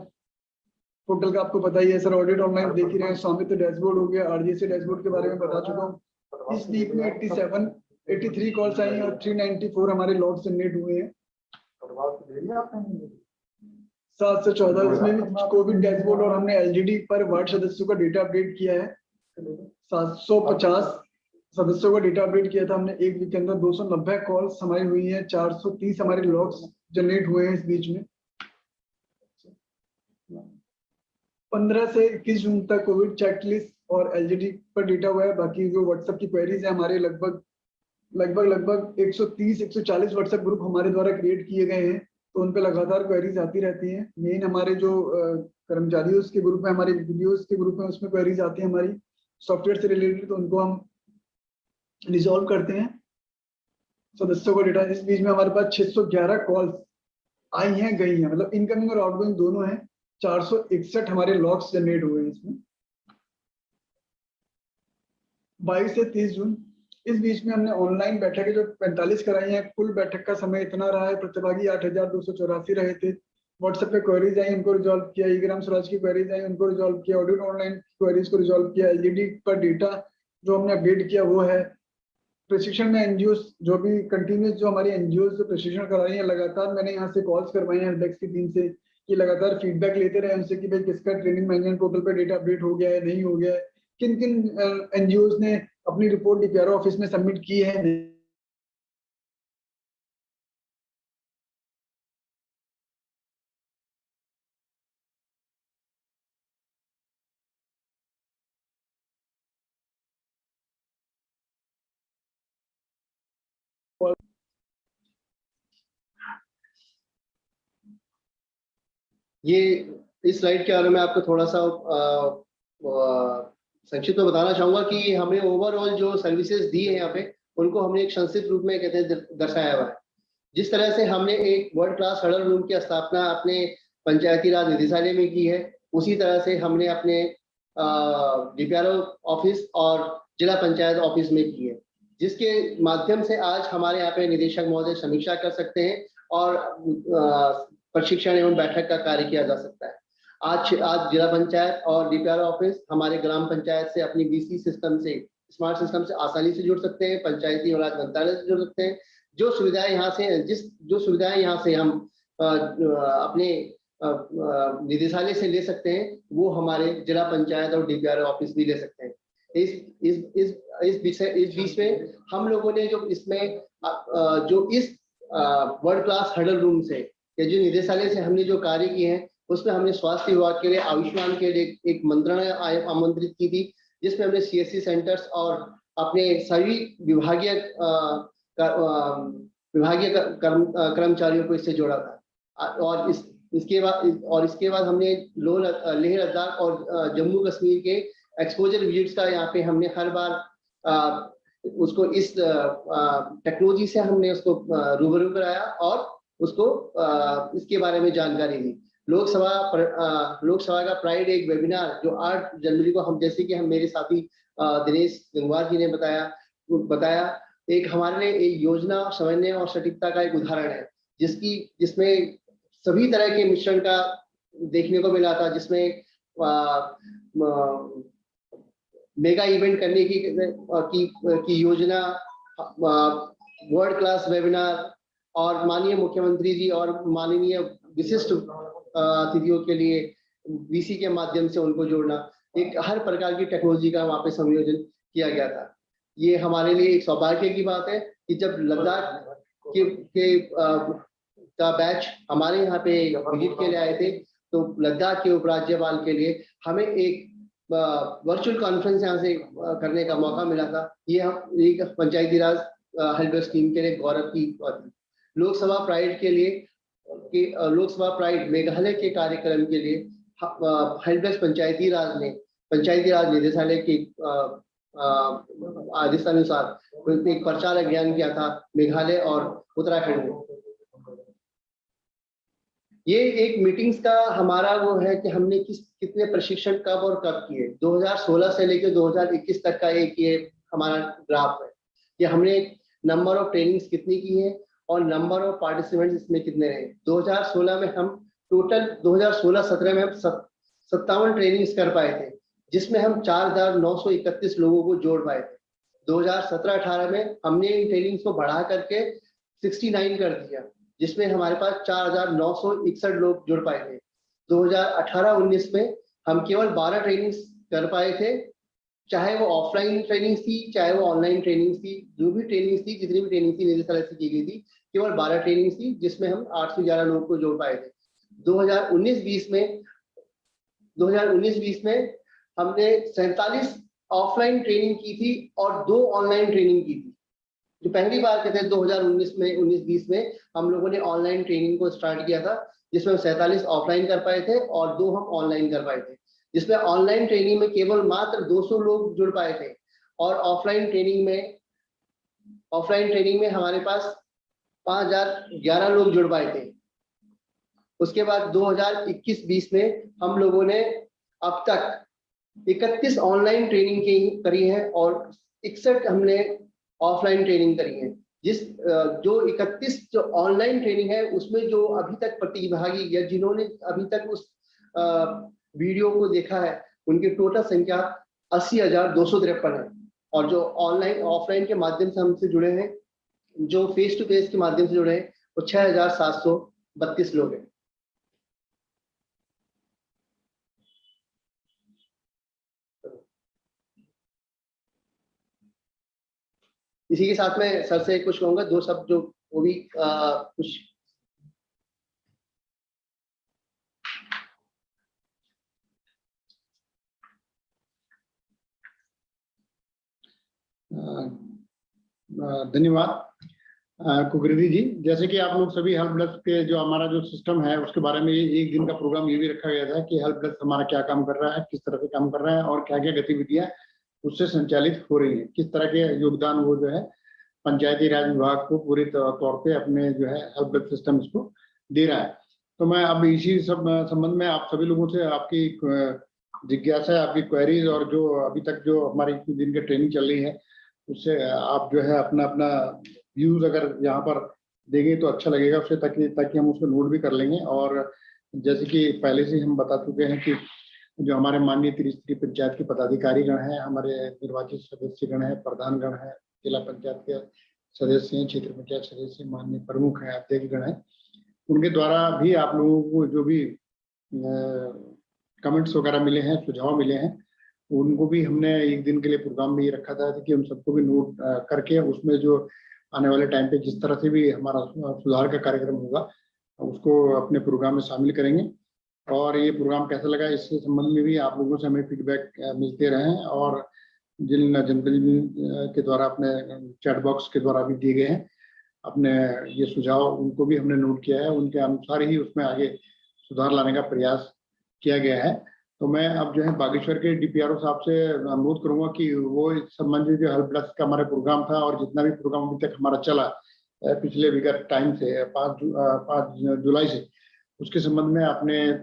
Speaker 2: पोर्टल का आपको पता ही है सर, ऑडिट ऑनलाइन देख ही रहे हैं, स्वामित्व डैशबोर्ड हो गया, आरजीएसटी डैशबोर्ड के बारे में बता चुका हूँ। इस वीक में 83 कॉल्स आई और 394 हमारे लॉग जनरेट हुए हैं। 7 से 14 इसमें भी कोविड डैशबोर्ड और हमने एलजीडी पर वार्ड सदस्यों का डेटा अपडेट किया है। 750 सदस्यों का डेटा अपडेट किया था हमने एक वीक के अंदर। 290 कॉल्स हमारी हुई हैं, 430 हमारे लॉग्स जनरेट हुए हैं इस बीच में। 15 से 21 जून तक कोविड चेकलिस्ट और एलजीडी पर डेटा हुआ है। बाकी जो व्हाट्सएप की क्वेरीज है हमारे लगभग 130-140 व्हाट्सएप ग्रुप हमारे द्वारा क्रिएट किए गए हैं, तो उन पे लगातार क्वेरीज आती रहती हैं। मेन हमारे जो कर्मचारियों के ग्रुप में, हमारे वीडियोस के ग्रुप में, उसमें क्वेरीज आती हैं हमारी सॉफ्टवेयर से रिलेटेड, तो उनको हम रिजॉल्व करते हैं। सदस्यों का डेटा इस बीच में हमारे पास 611 कॉल्स आई हैं, गई हैं, मतलब इनकमिंग और आउटगोइंग दोनों हैं। 461 हमारे लॉग्स जनरेट हुए हैं इसमें। 22 से 30 जून इस बीच में हमने ऑनलाइन बैठकें जो 45 कराई हैं। कुल बैठक का समय इतना रहा है, प्रतिभागी 8284 रहे थे। व्हाट्सएप पे क्वेरीज आई, उनको रिजॉल्व किया। ई ग्राम स्वराज की क्वेरीज आई, उनको रिजॉल्व किया। ऑडिट ऑनलाइन क्वेरीज को रिजॉल्व किया। एलजीडी पर डेटा जो हमने अपडेट किया वो है। प्रशिक्षण में एनजीओ जो भी कंटिन्यूस जो हमारी एनजीओ से प्रशिक्षण करा रही है, लगातार मैंने यहाँ से कॉल्स करवाई हैं हेल्पडेस्क की टीम से कि लगातार फीडबैक लेते रहे उनसे कि भाई किसका ट्रेनिंग मैनेजमेंट पोर्टल पे डेटा अपडेट हो गया है, नहीं हो गया है, किन किन एनजीओ ने अपनी रिपोर्ट डीपीआरओ ऑफिस में सबमिट की है।
Speaker 3: ये इस स्लाइड के बारे में आपको थोड़ा सा संक्षिप्त में बताना चाहूंगा कि हमने ओवरऑल जो सर्विसेज दी है यहाँ पे, उनको हमने एक संक्षिप्त रूप में कहते हैं दर्शाया हुआ है। जिस तरह से हमने एक वर्ल्ड क्लास हडल रूम की स्थापना अपने पंचायती राज निदेशालय में की है, उसी तरह से हमने अपने डीपीआरओ ऑफिस और जिला पंचायत ऑफिस में की है, जिसके माध्यम से आज हमारे यहाँ पे निदेशक महोदय समीक्षा कर सकते हैं और प्रशिक्षण एवं बैठक का कार्य किया जा सकता है। आज जिला पंचायत और डीपीआरओ ऑफिस हमारे ग्राम पंचायत से अपनी बीसी सिस्टम से, स्मार्ट सिस्टम से आसानी से जुड़ सकते हैं, पंचायती राज मंत्रालय से जुड़ सकते हैं। जो सुविधाएं यहाँ से हम अपने निदेशालय से ले सकते हैं, वो हमारे जिला पंचायत और डीपीआरओ ऑफिस भी ले सकते हैं। इस बीच में हम लोगों ने जो इसमें जो इस वर्ल्ड क्लास हडल रूम से या जो निदेशालय से हमने जो कार्य किए हैं, उसमें हमने स्वास्थ्य विभाग के लिए, आयुष्मान के लिए एक मंत्रणा आमंत्रित की थी, जिसमें हमने सीएससी सेंटर्स और अपने सभी विभागीय कर्मचारियों को इससे जोड़ा था। और इसके बाद हमने लेह लद्दाख और जम्मू कश्मीर के एक्सपोजर विजिट्स का यहाँ पे हमने हर बार उसको इस टेक्नोलॉजी से हमने उसको रूबरू कराया और उसको इसके बारे में जानकारी दी। लोकसभा का प्राइड एक वेबिनार जो 8 जनवरी को हम, जैसे कि हम मेरे साथी दिनेश गंगवार जी ने बताया, एक हमारे लिए एक योजना समझने और सटीकता का एक उदाहरण है, जिसमें सभी तरह के मिश्रण का देखने को मिला था, जिसमें मेगा इवेंट करने की योजना, वर्ल्ड क्लास वेबिनार और माननीय मुख्यमंत्री जी और माननीय विशिष्ट अतिथियों के लिए वीसी के माध्यम से उनको जोड़ना, एक हर प्रकार की टेक्नोलॉजी का वहाँ पे संयोजन किया गया था। ये हमारे लिए एक सौभाग्य की बात है कि जब लद्दाख का बैच हमारे यहाँ पे विजिट के लिए आए थे, तो लद्दाख के उपराज्यपाल के लिए हमें एक वर्चुअल कॉन्फ्रेंस यहाँ से करने का मौका मिला था। ये हम एक पंचायती राज हेल्प डेस्क टीम के लिए गौरव की बात। लोकसभा प्राइड के लिए लोकसभा प्राइड मेघालय के कार्यक्रम के लिए हेल्प डेस्क पंचायती राज निदेशालय के आदेशानुसार एक प्रचार अभियान किया था मेघालय और उत्तराखंड में। ये एक मीटिंग्स का हमारा वो है कि हमने कितने प्रशिक्षण कब और कब किए। 2016 से लेकर 2021 तक का एक ये हमारा ग्राफ है कि हमने नंबर ऑफ ट्रेनिंग्स कितनी की है और नंबर ऑफ पार्टिसिपेंट्स इसमें कितने रहे। 2016 में हम टोटल 2016-17 में हम 57 ट्रेनिंग्स कर पाए थे, जिसमें हम 4,931 लोगों को जोड़ पाए थे। 2017-18 में हमने इन ट्रेनिंग्स को बढ़ा करके 69 कर दिया, जिसमें हमारे पास 4,961 लोग जुड़ पाए थे। 2018-19 में हम केवल 12 ट्रेनिंग्स कर पाए थे, चाहे वो ऑफलाइन ट्रेनिंग थी चाहे वो ऑनलाइन ट्रेनिंग थी। जो भी ट्रेनिंग थी, जितनी भी ट्रेनिंग थी निदेशालय से की गई थी, केवल 12 ट्रेनिंग थी, जिसमें हम 811 लोगों को जोड़ पाए थे। 2019-20 में हमने 47 ऑफलाइन ट्रेनिंग की थी और 2 ऑनलाइन ट्रेनिंग की थी। जो पहली बार कहते हैं 2019-20 में हम लोगों ने ऑनलाइन ट्रेनिंग को स्टार्ट किया था, जिसमें हम 47 ऑफलाइन कर पाए थे और 2 हम ऑनलाइन कर पाए थे। जिसमें ऑनलाइन ट्रेनिंग में केवल मात्र 200 लोग जुड़ पाए थे और ऑफलाइन ट्रेनिंग में हमारे पास 5,011 लोग जुड़ पाए थे। उसके बाद 2021-20 में हम लोगों ने अब तक 31 ऑनलाइन ट्रेनिंग करी है और 61 हमने ऑफलाइन ट्रेनिंग करी है। जो 31 जो ऑनलाइन ट्रेनिंग है, उसमें जो अभी तक प्रतिभागी या जिन्होंने अभी तक उस वीडियो को देखा है, उनकी टोटल संख्या 80,253 है। और जो ऑनलाइन ऑफलाइन के माध्यम से हमसे जुड़े हैं, जो फेस टू फेस के माध्यम से जुड़े हैं, वो 6,732 लोग हैं। इसी के साथ में सर से कुछ कहूंगा, 2 शब्द जो वो भी कुछ
Speaker 1: धन्यवाद कुकृति जी। जैसे कि आप लोग सभी हेल्प डेस्क के जो हमारा जो सिस्टम है उसके बारे में एक दिन का प्रोग्राम ये भी रखा गया था कि हेल्प डेस्क हमारा क्या काम कर रहा है, किस तरह से काम कर रहा है और क्या क्या गतिविधियां उससे संचालित हो रही है, किस तरह के योगदान वो जो है पंचायती राज विभाग को पूरे तौर पे अपने जो है हेल्प डेस्क सिस्टम इसको दे रहा है। तो मैं अब इसी सब संबंध में आप सभी लोगों से आपकी जिज्ञासा, आपकी क्वेरीज और जो अभी तक जो हमारी दिन की ट्रेनिंग चल रही है उससे आप जो है अपना अपना व्यूज अगर यहाँ पर देंगे तो अच्छा लगेगा उससे, ताकि हम उसको नोट भी कर लेंगे। और जैसे कि पहले से हम बता चुके हैं कि जो हमारे माननीय त्रिस्तरीय पंचायत के पदाधिकारी गण हैं, हमारे निर्वाचित सदस्य गण है, प्रधान गण है, जिला पंचायत के सदस्य हैं, क्षेत्र पंचायत सदस्य, माननीय प्रमुख हैं, अध्यक्ष गण है, उनके द्वारा भी आप लोगों को जो भी कमेंट्स वगैरह मिले हैं, सुझाव मिले हैं, उनको भी हमने एक दिन के लिए प्रोग्राम में ये रखा था कि उन सबको भी नोट करके उसमें जो आने वाले टाइम पे जिस तरह से भी हमारा सुधार का कार्यक्रम होगा उसको अपने प्रोग्राम में शामिल करेंगे। और ये प्रोग्राम कैसा लगा इसके संबंध में भी आप लोगों से हमें फीडबैक मिलते रहे और जिन जनप्रतिनिधि के द्वारा अपने चैट बॉक्स के द्वारा भी दिए गए हैं अपने ये सुझाव, उनको भी हमने नोट किया है, उनके अनुसार ही उसमें आगे सुधार लाने का प्रयास किया गया है। तो मैं अब जो है बागेश्वर के DPRO साहब से अनुरोध करूंगा कि वो इस संबंध में जो हेल्प डेस्क का हमारा प्रोग्राम था और जितना भी प्रोग्राम अभी तक हमारा चला पिछले विगत टाइम से 5 जुलाई से, उसके संबंध में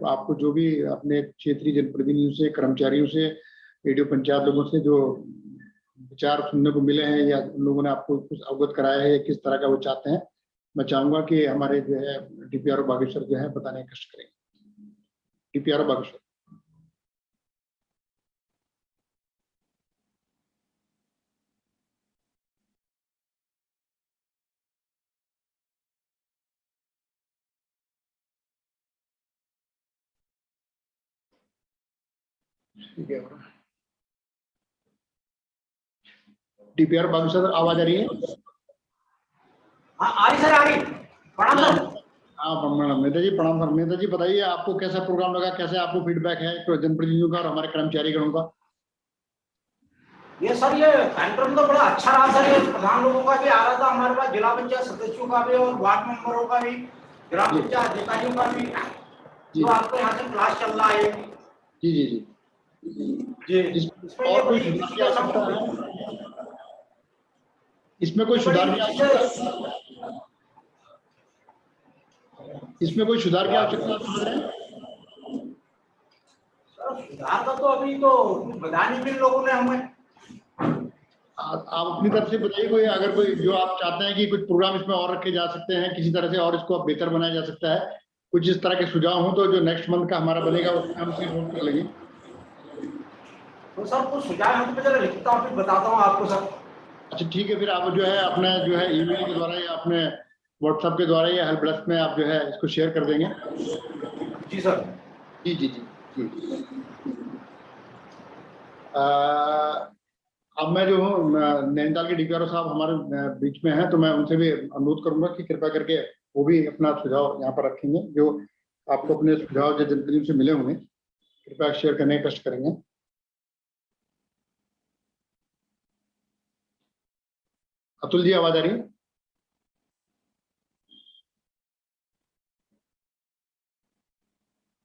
Speaker 1: आपको जो भी अपने क्षेत्रीय जनप्रतिनिधियों से, कर्मचारियों से, रेडियो पंचायत लोगों से जो विचार सुनने को मिले हैं या उन लोगों ने आपको कुछ अवगत कराया है, किस तरह का वो चाहते हैं, मैं चाहूंगा कि हमारे जो है DPRO बागेश्वर जो है बताने का कष्ट करेंगे। DPRO बागेश्वर। ठीक है, DPRO बागेश्वर आवाज आ रही है?
Speaker 4: आ रही सर, आ रही। प्रणाम सर।
Speaker 1: हाँ प्रणाम नेता जी, प्रणाम सर। नेता जी बताइए आपको कैसा प्रोग्राम लगा, कैसे आपको फीडबैक है तो जनप्रतिनिधियों का और हमारे कर्मचारी गणों का?
Speaker 4: ये सर ये कार्यक्रम तो बड़ा अच्छा रहा सर। ये प्रधान लोगों का भी आ रहा था हमारे पास, जिला पंचायत सदस्यों का भी और वार्ड मेंबरों का भी, ग्राम पंचायत अधिकारियों का भी। तो आपको यहाँ से क्लास चल रहा है।
Speaker 1: जी जी जी
Speaker 4: जी।
Speaker 1: और कोई सुधार की आवश्यकता है? इसमें कोई सुधार की आवश्यकता? इसमें कोई सुधार की आवश्यकता आप समझ रहे हैं?
Speaker 4: सर सुधार का तो अभी तो कुछ बता नहीं जिन लोगों ने हमें।
Speaker 1: आप अपनी तरफ से बताइए, कोई अगर कोई जो आप चाहते हैं कि कुछ प्रोग्राम इसमें और रखे जा सकते हैं किसी तरह से, और इसको अब बेहतर बनाया जा सकता है, कुछ इस तरह के सुझाव हो तो जो नेक्स्ट मंथ का हमारा बनेगा उसमें हम फिर नोट कर लेंगे।
Speaker 4: तो सर कुछ सुझाव है तो मैं जरा लिखता हूँ फिर बताता हूँ आपको सर।
Speaker 1: अच्छा ठीक है, फिर आप जो है अपना जो है ईमेल के द्वारा या अपने व्हाट्सएप के द्वारा या हेल्प डेस्क में आप जो है इसको शेयर कर देंगे।
Speaker 4: जी सर।
Speaker 1: जी जी जी जी। अब मैं जो हूँ नैनीताल के डीपीआरओ साहब हमारे बीच में हैं, तो मैं उनसे भी अनुरोध करूंगा कि कृपया करके वो भी अपना सुझाव यहाँ पर रखेंगे, जो आपको अपने सुझाव जो जनप्रतिनिधियों से मिले होंगे कृपया शेयर करने का कष्ट करेंगे। अतुल जी आवाज आ रही है?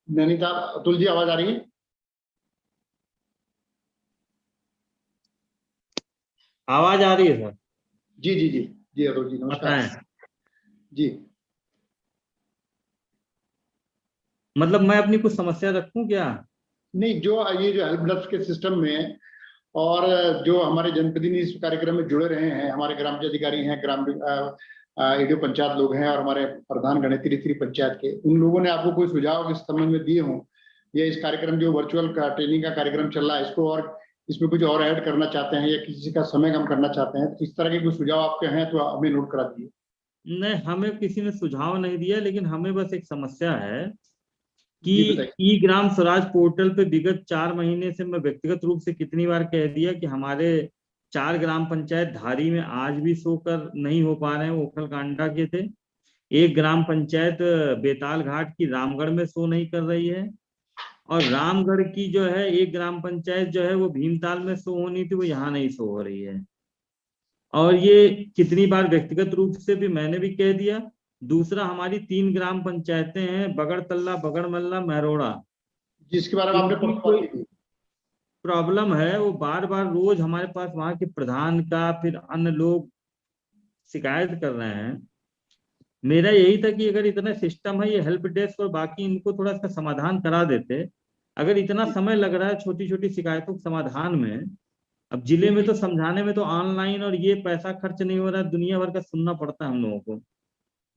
Speaker 1: नैनीताल अतुल जी आवाज आ रही है?
Speaker 5: आवाज आ रही है सर?
Speaker 1: जी जी जी जी अतुल जी नमस्कार।
Speaker 5: बताएं।
Speaker 1: जी
Speaker 5: मतलब मैं अपनी कुछ समस्या रखूं क्या?
Speaker 1: नहीं, जो ये जो हेल्प डेस्क के सिस्टम में और जो हमारे जनप्रतिनिधि इस कार्यक्रम में जुड़े रहे हैं, हमारे ग्राम अधिकारी हैं, ग्राम एडीओ पंचायत लोग हैं और हमारे प्रधान गणित्री पंचायत के, उन लोगों ने आपको कोई सुझाव इस संबंध में दिए हों, या इस कार्यक्रम जो वर्चुअल ट्रेनिंग का कार्यक्रम चल रहा है इसको और इसमें कुछ और ऐड करना चाहते हैं या किसी का समय कम करना चाहते हैं, तो इस तरह के कुछ सुझाव आपके हैं तो हमें नोट करा दीजिए।
Speaker 5: नहीं, हमें किसी ने सुझाव नहीं दिया, लेकिन हमें बस एक समस्या है कि
Speaker 1: जी बताइए।
Speaker 5: ई ग्राम स्वराज पोर्टल पे विगत 4 महीने से मैं व्यक्तिगत रूप से कितनी बार कह दिया कि हमारे 4 ग्राम पंचायत धारी में आज भी शो कर नहीं हो पा रहे हैं, ओखल कांडा के थे। एक ग्राम पंचायत बेताल घाट की रामगढ़ में शो नहीं कर रही है, और रामगढ़ की जो है एक ग्राम पंचायत जो है वो भीमताल में शो होनी थी, वो यहाँ नहीं शो हो रही है। और ये कितनी बार व्यक्तिगत रूप से भी मैंने भी कह दिया। दूसरा, हमारी 3 ग्राम पंचायतें हैं, बगड़तल्ला, बगड़मल्ला, महरोड़ा,
Speaker 1: जिसके बारे में आपने
Speaker 5: इनकी
Speaker 1: परसों
Speaker 5: कोई
Speaker 1: बात की थी।
Speaker 5: प्रॉब्लम है। वो बार बार रोज हमारे पास वहां के प्रधान का, फिर अन्य लोग शिकायत कर रहे हैं। मेरा यही था कि अगर इतना सिस्टम है, ये हेल्प डेस्क और बाकी, इनको थोड़ा सा समाधान करा देते। अगर इतना समय लग रहा है छोटी छोटी शिकायतों के समाधान में, अब जिले में तो समझाने में तो ऑनलाइन और ये पैसा खर्च नहीं हो रहा है, दुनिया भर का सुनना पड़ता है हम लोगों को।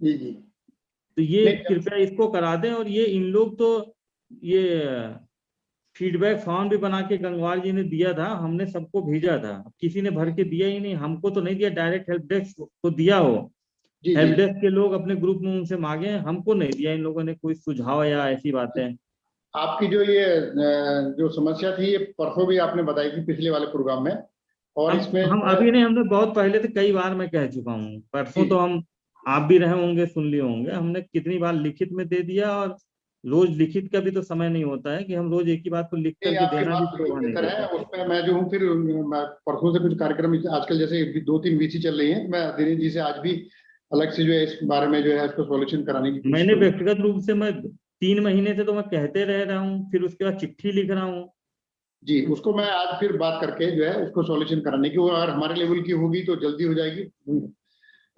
Speaker 1: जी जी
Speaker 5: तो ये
Speaker 1: नहीं,
Speaker 5: कृपया इसको करा दें। और ये इन लोग तो ये फीडबैक फॉर्म भी बना के गंगवार जी ने दिया था, हमने सबको भेजा था, किसी ने भर के दिया ही नहीं। हमको तो नहीं दिया, डायरेक्ट हेल्प डेस्क को दिया हो।
Speaker 1: जी जी
Speaker 5: हेल्प डेस्क के लोग अपने ग्रुप में उनसे मांगे, हमको नहीं दिया इन लोगों ने कोई सुझाव या ऐसी बातें।
Speaker 1: आपकी जो ये जो समस्या थी ये परसों भी आपने बताई थी पिछले वाले प्रोग्राम में, और इसमें
Speaker 5: हम अभी नहीं, हमने बहुत पहले से कई बार मैं कह चुका हूँ। परसों तो हम, आप भी रहे होंगे, सुन लिए होंगे, हमने कितनी बार लिखित में दे दिया। और रोज लिखित का भी तो समय नहीं होता है कि हम रोज एक ही बात को लिख
Speaker 1: ये
Speaker 5: करके
Speaker 1: आपकी
Speaker 5: देना भी
Speaker 1: बात बिल्कुल
Speaker 5: शोभा नहीं
Speaker 1: बेहतर है,
Speaker 5: देता।
Speaker 1: उसमें मैं जो हूँ फिर मैं परसों से कुछ कार्यक्रम आजकल जैसे 2-3 वीसी चल रही है, मैं दिनेश जी से आज भी अलग से जो है इस बारे में जो है इसको सॉल्यूशन कराने की कोशिश
Speaker 5: मैंने
Speaker 1: करूंगा।
Speaker 5: व्यक्तिगत रूप से मैं 3 महीने से तो मैं कहते रह रहा हूँ, फिर उसके बाद चिट्ठी लिख रहा हूँ।
Speaker 1: जी उसको मैं आज फिर बात करके जो है उसको सॉल्यूशन कराने की, वो अगर हमारे लेवल की होगी तो जल्दी हो जाएगी,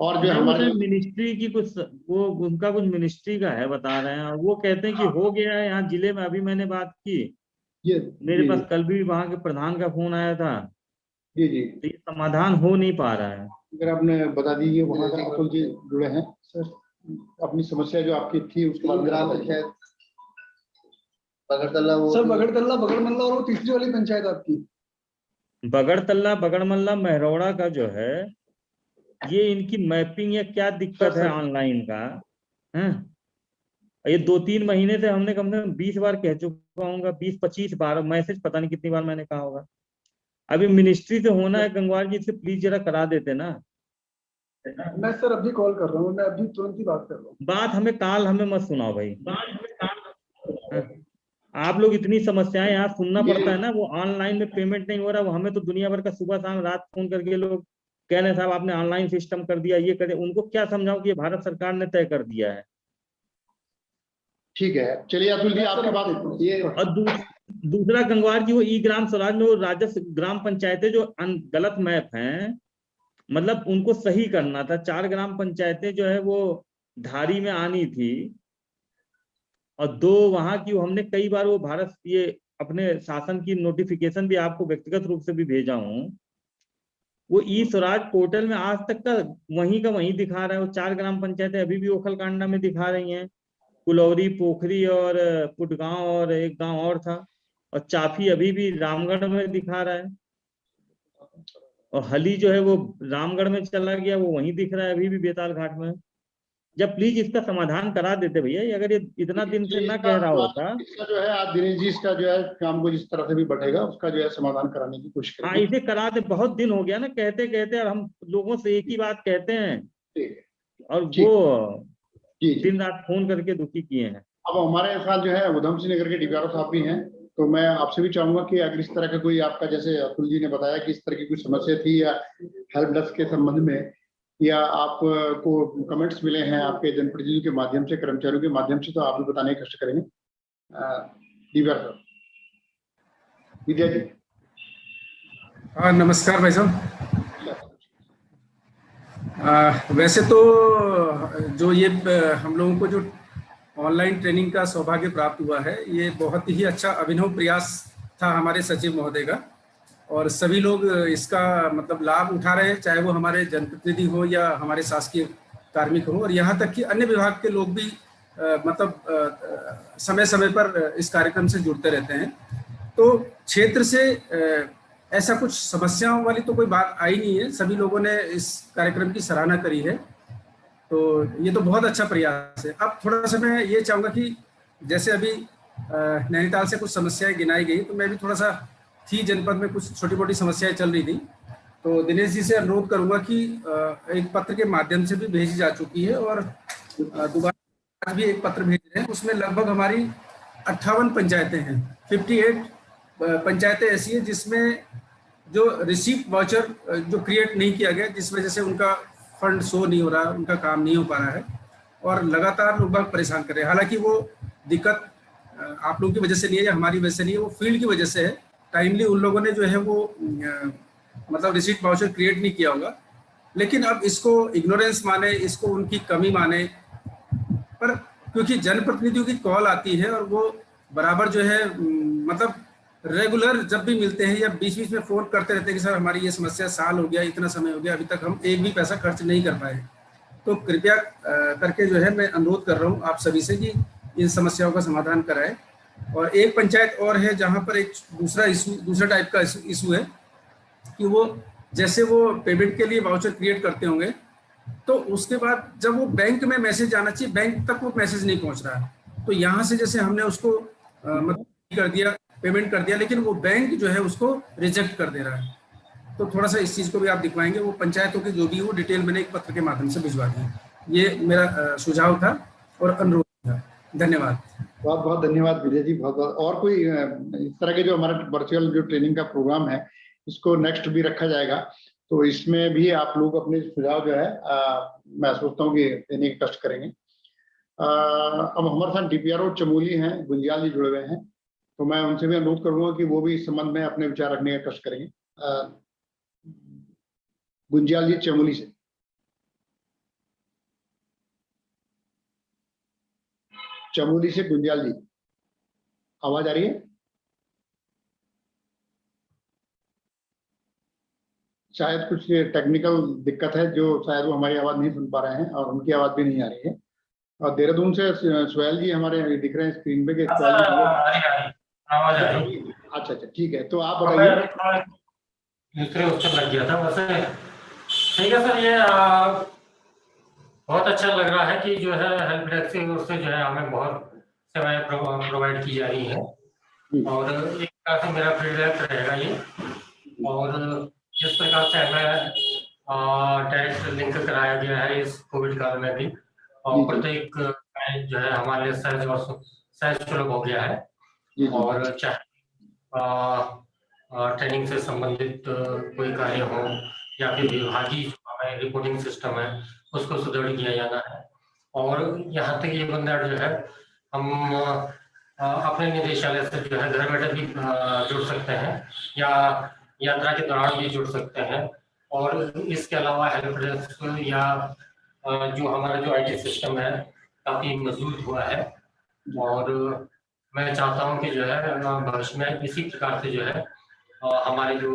Speaker 1: और जो है
Speaker 5: नहीं, वो
Speaker 1: हमारे
Speaker 5: शायद मिनिस्ट्री की कुछ, वो उनका कुछ मिनिस्ट्री का है बता रहे हैं, और वो कहते हैं कि हो गया है यहाँ जिले में। अभी मैंने बात की,
Speaker 1: ये
Speaker 5: मेरे
Speaker 1: जी
Speaker 5: पास कल भी वहां के प्रधान का फोन आया था,
Speaker 1: जी जी
Speaker 5: तो ये समाधान हो नहीं पा रहा है।
Speaker 1: अगर आपने बता दीजिए, वहाँ का अतुल जी जुड़े हैं सर, अपनी समस्या जो आपकी थी उसके बाद
Speaker 3: ग्राम पंचायत बगड़तल्ला, वो
Speaker 2: सर बगड़तल्ला, बगड़मल्ला और वो तीसरी वाली पंचायत आपकी?
Speaker 5: बगड़तल्ला, बगड़मल्ला, महरौड़ा का जो है, ये इनकी मैपिंग या क्या दिक्कत है
Speaker 1: सर
Speaker 5: ऑनलाइन का है। ये 2-3 महीने से हमने कम से कम 20 बार कह चुका हूँ, 20-25 बार मैसेज, पता नहीं कितनी बार मैंने कहा होगा। अभी मिनिस्ट्री से होना है गंगवार जी से, प्लीज जरा करा देते ना।
Speaker 2: मैं सर अभी कॉल कर रहा हूँ, मैं अभी तुरंत ही बात कर रहा हूँ।
Speaker 5: बात हमें काल हमें मत सुनाओ भाई। हाँ? आप लोग इतनी समस्याएं यहाँ सुनना पड़ता है ना। वो ऑनलाइन में पेमेंट नहीं हो रहा, वो हमें तो दुनिया भर का सुबह शाम रात फोन करके लोग कह रहे हैं साहब आपने ऑनलाइन सिस्टम कर दिया, ये कर दिया। उनको क्या समझाओ कि ये भारत सरकार ने तय कर दिया है।
Speaker 1: ठीक है, चलिए अतुल जी आपके बात ये
Speaker 5: और दूसरा गंगवार जी, वो ई ग्राम स्वराज में वो राजस्व ग्राम पंचायतें जो गलत मैप हैं, मतलब उनको सही करना था। 4 ग्राम पंचायतें जो है वो धारी में आनी थी, और 2 वहां की हमने कई बार वो भारत ये अपने शासन की नोटिफिकेशन भी आपको व्यक्तिगत रूप से भी भेजा हूँ, वो ई स्वराज पोर्टल में आज तक का वहीं दिखा रहा है। वो 4 ग्राम पंचायतें अभी भी ओखलकांडा में दिखा रही हैं, कुलौरी, पोखरी और पुटगांव और एक गांव और था, और चाफी अभी भी रामगढ़ में दिखा रहा है, और हली जो है वो रामगढ़ में चला गया, वो वहीं दिख रहा है अभी भी बेताल घाट में। जब प्लीज इसका समाधान करा देते भैया, ये अगर ये इतना दिन से ना कह रहा होता।
Speaker 1: इसका जो है आज दिनेश जी इसका जो है काम को जिस तरह से भी बढ़ेगा उसका जो है समाधान कराने की कोशिश
Speaker 5: हाँ,
Speaker 1: करेंगे।
Speaker 5: इसे करा दे, बहुत दिन हो गया ना कहते कहते, और हम लोगों से एक ही बात कहते हैं,
Speaker 1: ठीक है,
Speaker 5: और
Speaker 1: ठीक।
Speaker 5: वो
Speaker 1: जी,
Speaker 5: दिन रात फोन करके दुखी किए हैं।
Speaker 1: अब हमारे साथ जो है उधम सिंह नगर के डीपीआरओ साहब भी हैं, तो मैं आपसे भी चाहूंगा कि अगर इस तरह का कोई आपका, जैसे अतुल जी ने बताया कि इस तरह की कोई समस्या थी या हेल्प डेस्क के संबंध में, या आपको कमेंट्स मिले हैं आपके जनप्रतिनिधियों के माध्यम से, कर्मचारियों के माध्यम से, तो आप भी बताने की कोशिश करेंगे। डीपीआरओ साहब, विद्या जी।
Speaker 6: हाँ, नमस्कार भाई साहब। वैसे तो जो ये हम लोगों को जो ऑनलाइन ट्रेनिंग का सौभाग्य प्राप्त हुआ है, ये बहुत ही अच्छा अभिनव प्रयास था हमारे सचिव महोदय का, और सभी लोग इसका मतलब लाभ उठा रहे हैं, चाहे वो हमारे जनप्रतिनिधि हो या हमारे शासकीय कार्मिक हो, और यहाँ तक कि अन्य विभाग के लोग भी मतलब समय समय पर इस कार्यक्रम से जुड़ते रहते हैं। तो क्षेत्र से ऐसा कुछ समस्याओं वाली तो कोई बात आई नहीं है, सभी लोगों ने इस कार्यक्रम की सराहना करी है, तो ये तो बहुत अच्छा प्रयास है। अब थोड़ा सा मैं ये चाहूँगा कि जैसे अभी नैनीताल से कुछ समस्याएं गिनाई गई, तो मैं भी थोड़ा सा थी जनपद में कुछ छोटी मोटी समस्याएं चल रही थी, तो दिनेश जी से अनुरोध करूंगा कि एक पत्र के माध्यम से भी भेजी जा चुकी है, और दोबारा भी एक पत्र भेज रहे हैं। उसमें लगभग हमारी 58 पंचायतें हैं, 58 पंचायतें ऐसी हैं जिसमें जो रिसीप्ट वाउचर जो क्रिएट नहीं किया गया, जिस वजह से उनका फंड शो नहीं हो रहा है, उनका काम नहीं हो पा रहा है, और लगातार लोग बाग परेशान कर रहे हैं। हालांकि वो दिक्कत आप लोगों की वजह से नहीं है या हमारी वजह से नहीं है, वो फील्ड की वजह से है। टाइमली उन लोगों ने जो है वो मतलब रिसीप्ट वाउचर क्रिएट नहीं किया होगा, लेकिन अब इसको इग्नोरेंस माने, इसको उनकी कमी माने, पर क्योंकि जनप्रतिनिधियों की कॉल आती है और वो बराबर जो है मतलब रेगुलर जब भी मिलते हैं या बीच बीच में फोन करते रहते हैं कि सर हमारी ये समस्या, साल हो गया, इतना समय हो गया, अभी तक हम एक भी पैसा खर्च नहीं कर पाए। तो कृपया करके जो है मैं अनुरोध कर रहा हूँ आप सभी से कि इन समस्याओं का समाधान कराएं। और एक पंचायत और है जहाँ पर एक दूसरा टाइप का इशू है कि वो जैसे वो पेमेंट के लिए वाउचर क्रिएट करते होंगे, तो उसके बाद जब वो बैंक में मैसेज आना चाहिए, बैंक तक वो मैसेज नहीं पहुँच रहा है। तो यहाँ से जैसे हमने उसको मतलब कर दिया, पेमेंट कर दिया, लेकिन वो बैंक जो है उसको रिजेक्ट कर दे रहा है। तो थोड़ा सा इस चीज़ को भी आप दिखवाएंगे, वो पंचायतों की जो भी वो डिटेल मैंने एक पत्र के माध्यम से भिजवा दी। ये मेरा सुझाव था और अनुरोध था। धन्यवाद।
Speaker 1: बहुत बहुत धन्यवाद विजय जी, बहुत बहुत। और कोई इस तरह के जो हमारा वर्चुअल जो ट्रेनिंग का प्रोग्राम है, इसको नेक्स्ट भी रखा जाएगा, तो इसमें भी आप लोग अपने सुझाव जो है मैं सोचता हूँ कि देने की कष्ट करेंगे। अब हमारे साथ डीपीआरओ चमोली हैं, गुंजियाल जी जुड़े हुए हैं, तो मैं उनसे भी अनुरोध करूंगा कि वो भी इस संबंध में अपने विचार रखने का कष्ट करेंगे। गुंजियाल जी चमोली से। चमोली से गुंजियाल जी, आवाज आ रही है? शायद कुछ टेक्निकल दिक्कत है, जो शायद वो हमारी आवाज नहीं सुन पा रहे हैं और उनकी आवाज भी नहीं आ रही है। और देहरादून से सोहेल जी हमारे दिख रहे हैं स्क्रीन पे।
Speaker 7: आवाज आ रही।
Speaker 1: अच्छा, ठीक है, तो आप बताइए।
Speaker 7: दूसरे ऑप्शन लग गया था वैसे। ठीक है सर, ये बहुत अच्छा लग रहा है कि जो है हेल्प डेस्क की ओर से जो है हमें बहुत सेवाएं प्रोवाइड की जा रही है, और एक प्रकार से मेरा फीडबैक रहेगा ये। और जिस प्रकार से हमें डायरेक्ट लिंक कराया गया है इस कोविड काल में भी, और प्रत्येक जो है हमारे लिए सहज सुलभ हो गया है। और चाहे ट्रेनिंग से संबंधित कोई कार्य हो या फिर विभागीय हमारे रिपोर्टिंग सिस्टम है उसको सुदृढ़ किया जाना है। और यहाँ तक ये बंदा जो है हम अपने निदेशालय से जो है घर बैठे भी जुड़ सकते हैं या यात्रा के दौरान भी जुड़ सकते हैं। और इसके अलावा हेल्प डेस्क या जो हमारा जो IT सिस्टम है काफ़ी मजबूत हुआ है, और मैं चाहता हूं कि जो है भविष्य में इसी प्रकार से जो है हमारे जो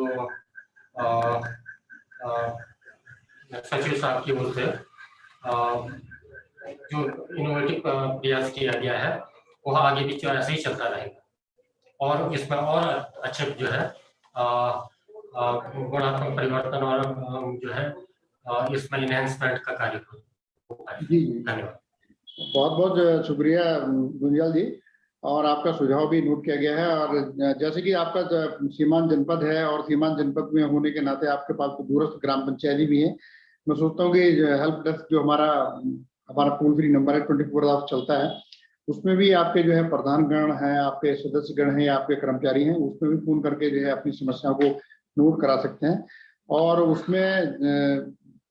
Speaker 7: सचिव साहब की ओर से जो इनोवेटिव प्रयास किया गया है वह आगे भी ऐसे ही चलता रहेगा और इसमें और अच्छे जो है गुणात्मक परिवर्तन और जो है इसमें इनहेंसमेंट का कार्य हो पाए।
Speaker 1: जी
Speaker 7: धन्यवाद।
Speaker 1: बहुत बहुत शुक्रिया गुंजाल जी, और आपका सुझाव भी नोट किया गया है। और जैसे कि आपका सीमांत जनपद है और सीमांत जनपद में होने के नाते आपके पास तो दूरस्थ ग्राम पंचायत भी है, मैं सोचता हूँ कि हेल्प डेस्क जो हमारा टोल फ्री नंबर है 24 आवर्स चलता है, उसमें भी आपके जो है प्रधानगण हैं, आपके सदस्यगण हैं, आपके कर्मचारी हैं, उसमें भी फोन करके जो है अपनी समस्याओं को नोट करा सकते हैं। और उसमें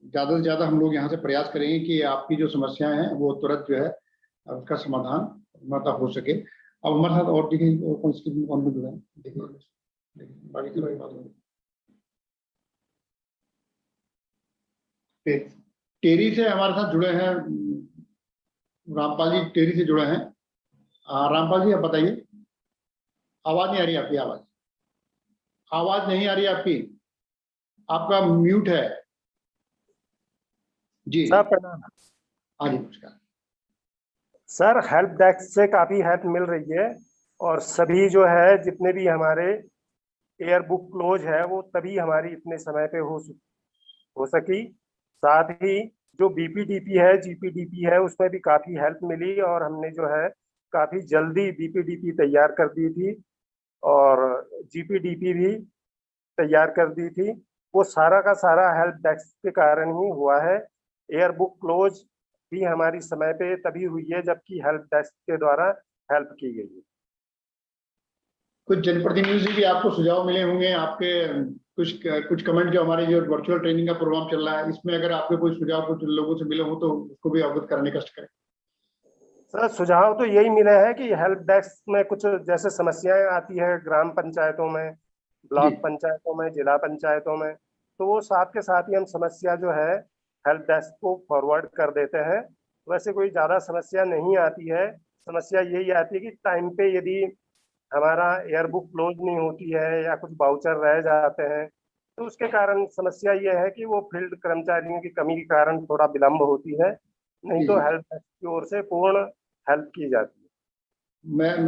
Speaker 1: ज्यादा से ज्यादा हम लोग यहाँ से प्रयास करेंगे कि आपकी जो समस्याएं हैं वो तुरंत जो है उसका समाधान मतलब हो सके। अब हमारे साथ और देखिए कौन जुड़ा है, देखिए बाकी की बात होगी। टेरी से हमारे साथ जुड़े हैं रामपाल जी, टेरी से जुड़े हैं। रामपाल जी आप बताइए, आवाज नहीं आ रही आपकी, आवाज नहीं आ रही आपकी, आपका म्यूट है जी।
Speaker 8: सर प्रणाम।
Speaker 1: हाँ जी नमस्कार
Speaker 8: सर, हेल्प डेस्क से काफी हेल्प मिल रही है और सभी जो है जितने भी हमारे एयर बुक क्लोज है वो तभी हमारी इतने समय पे हो सकी। साथ ही जो बीपीडीपी है, जीपीडीपी है, उसमें भी काफी हेल्प मिली और हमने जो है काफी जल्दी बीपीडीपी तैयार कर दी थी और जीपीडीपी भी तैयार कर दी थी। वो सारा का सारा हेल्प डेस्क के कारण ही हुआ है। एयर बुक क्लोज भी हमारी समय पे तभी हुई है जबकि हेल्प डेस्क के द्वारा हेल्प की गई है।
Speaker 1: कुछ जनप्रतिनिधियों से भी आपको सुझाव मिले होंगे, आपके कुछ कमेंट जो हमारे जो वर्चुअल ट्रेनिंग का प्रोग्राम चल रहा है इसमें अगर आपके कोई सुझाव कुछ लोगों से मिले हो तो उसको भी अवगत करने का कष्ट करें।
Speaker 8: सर सुझाव तो यही मिला है कि हेल्प डेस्क में कुछ जैसे समस्याएं आती है ग्राम पंचायतों में, ब्लॉक पंचायतों में, जिला पंचायतों में, तो वो साथ के साथ ही हम समस्या जो है हेल्प डेस्क को फॉरवर्ड कर देते हैं। वैसे कोई ज्यादा समस्या नहीं आती है। समस्या यही आती है कि टाइम पे यदि हमारा एयर बुक क्लोज नहीं होती है या कुछ बाउचर रह जाते हैं तो उसके कारण समस्या ये है कि वो फील्ड कर्मचारियों की कमी के कारण थोड़ा विलम्ब होती है, नहीं तो हेल्प डेस्क की ओर से पूर्ण हेल्प की जाती है।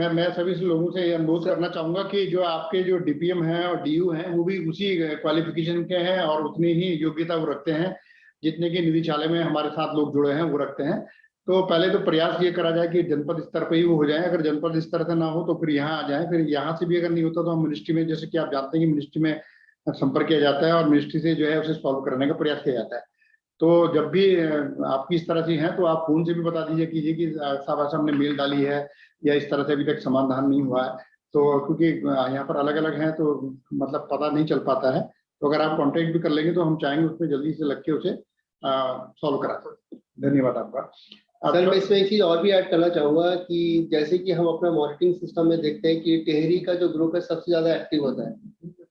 Speaker 1: मैं सभी लोगों से अनुरोध करना चाहूंगा कि जो आपके जो डीपीएम हैं और डीयू हैं वो भी उसी क्वालिफिकेशन के हैं और उतनी ही योग्यता वो रखते हैं जितने की निदेशालय में हमारे साथ लोग जुड़े हैं वो रखते हैं। तो पहले तो प्रयास ये करा जाए कि जनपद स्तर पर ही वो हो जाए, अगर जनपद स्तर से ना हो तो फिर यहाँ आ जाए, फिर यहाँ से भी अगर नहीं होता तो हम मिनिस्ट्री में, जैसे कि आप जानते हैं कि मिनिस्ट्री में संपर्क किया जाता है और मिनिस्ट्री से जो है उसे सॉल्व करने का प्रयास किया जाता है। तो जब भी आपकी इस तरह से हैं तो आप फोन से भी बता दीजिए कीजिए कि साहब ऐसा हमने मेल डाली है या इस तरह से अभी तक समाधान नहीं हुआ है, तो क्योंकि यहाँ पर अलग अलग हैं तो मतलब पता नहीं चल पाता है। तो अगर आप कांटेक्ट भी कर लेंगे तो हम चाहेंगे उसमें जल्दी से लग के उसे सॉल्व करा सकते। धन्यवाद आपका।
Speaker 3: सर मैं इसमें एक चीज और भी ऐड करना चाहूंगा कि जैसे कि हम अपना मॉनिटरिंग सिस्टम में देखते हैं कि टेहरी का जो ग्रुप है सबसे ज्यादा एक्टिव होता है,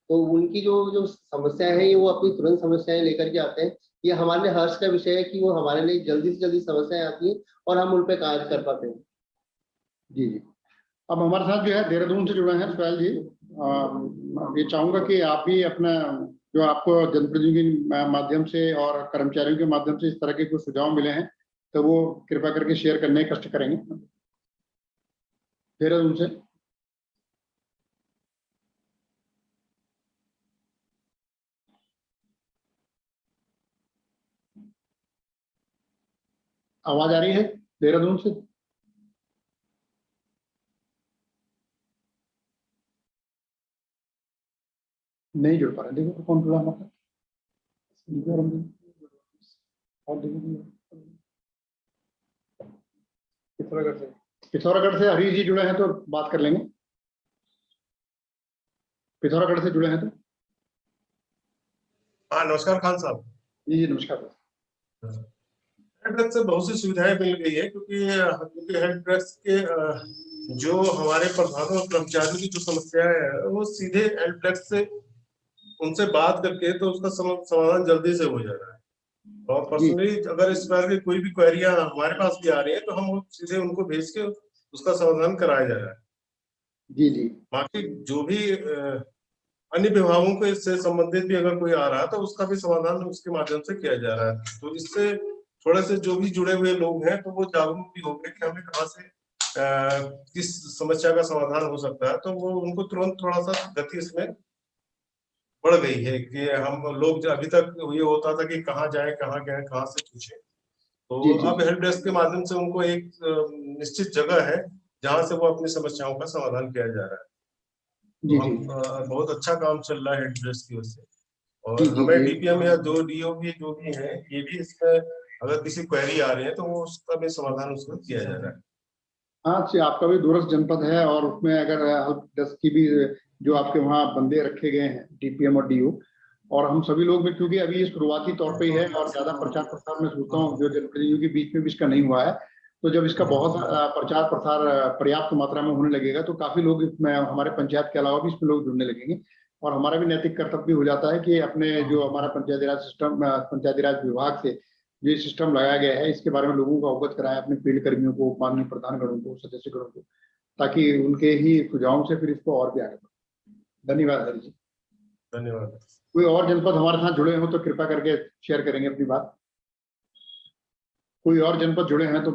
Speaker 3: तो उनकी जो समस्याएं हैं वो अपनी तुरंत समस्याएं लेकर के आते हैं। ये हमारे लिए हर्ष का विषय है कि वो हमारे लिए जल्दी से जल्दी समस्याएं आती हैं और हम उन पर कार्य कर पाते हैं।
Speaker 1: जी जी। अब हमारे साथ जो है देहरादून से जुड़े हैं सुहैल जी, ये चाहूंगा कि आप भी अपना जो आपको जनप्रतिनिधि के माध्यम से और कर्मचारियों के माध्यम से इस तरह के कुछ सुझाव मिले हैं तो वो कृपया करके शेयर करने का कष्ट करेंगे देहरादून से। आवाज आ रही है देहरादून से? नहीं जुड़ पा रहे, देखो कौन जुड़ा हमारा और पिथौरागढ़ से हरीश जी जुड़े हैं तो बात कर लेंगे। पिथौरागढ़ से जुड़े हैं तो
Speaker 9: हाँ नमस्कार खान साहब।
Speaker 1: जी जी नमस्कार।
Speaker 9: हेल्प डेस्क से बहुत सी सुविधाएं मिल गई है क्योंकि हेल्प डेस्क के जो हमारे प्रधानों और कर्मचारियों की जो समस्याएं है वो सीधे हेल्प डेस्क से उनसे बात करके तो उसका समाधान जल्दी से हो जा रहा है। और पर्सनली अगर इस प्रकार की कोई भी क्वेरियां हमारे पास भी आ रही है तो हम सीधे उनको भेज के उसका समाधान कराया जा रहा है।
Speaker 1: जी जी।
Speaker 9: बाकी जो भी अन्य विभागों के इससे संबंधित भी अगर कोई आ रहा है तो उसका भी समाधान उसके माध्यम से किया जा रहा है। तो इससे थोड़े से जो भी जुड़े हुए लोग हैं तो वो जागरूक भी हो गए कि हमें कहाँ से किस समस्या का समाधान हो सकता है, तो वो उनको तुरंत थोड़ा सा गति इसमें बढ़ गई है कि हम लोग जो अभी तक ये होता था कि कहाँ जाए कहाँ गए कहाँ से पूछे, तो
Speaker 1: जी, जी।
Speaker 9: अब हेल्प डेस्क के माध्यम से उनको एक निश्चित जगह है जहाँ से वो अपनी समस्याओं का समाधान किया जा रहा है।
Speaker 1: जी
Speaker 9: तो
Speaker 1: जी।
Speaker 9: हम बहुत अच्छा काम चल रहा है हेल्प डेस्क की वजह से। और
Speaker 1: जी, जी,
Speaker 9: हमें
Speaker 1: जी।
Speaker 9: डीपीएम या जो डीओपी जो भी है ये भी इसमें अगर किसी क्वेरी आ रही है तो वो उसका भी समाधान उसमें किया जा रहा है।
Speaker 1: हाँ जी, आपका भी दूरस्थ जनपद है और उसमें अगर हेल्प डेस्क की भी जो आपके वहाँ बंदे रखे गए हैं डीपीएम और डीओ, और हम सभी लोग भी, क्योंकि अभी ये शुरुआती तौर पे ही है और ज्यादा प्रचार प्रसार मैं सोचता हूँ जो जनप्रतिनिधियों के बीच में भी इसका नहीं हुआ है, तो जब इसका बहुत प्रचार प्रसार पर्याप्त मात्रा में होने लगेगा तो काफी लोग इसमें हमारे पंचायत के अलावा भी इसमें लोग जुड़ने लगेंगे। और हमारा भी नैतिक कर्तव्य हो जाता है कि अपने जो हमारा पंचायती राज सिस्टम, पंचायती राज विभाग से ये सिस्टम लगाया गया है इसके बारे में लोगों को अवगत कराएं, अपने फील्ड कर्मियों को, माननीय प्रधानगणों को, सदस्यगणों को, ताकि उनके ही सुझावों से फिर इसको और भी आगे बढ़े। धन्यवाद हरि जी।
Speaker 9: धन्यवाद।
Speaker 1: कोई और जनपद हमारे साथ जुड़े हो तो कृपा करके शेयर करेंगे अपनी बात। कोई और जनपद जुड़े हैं तो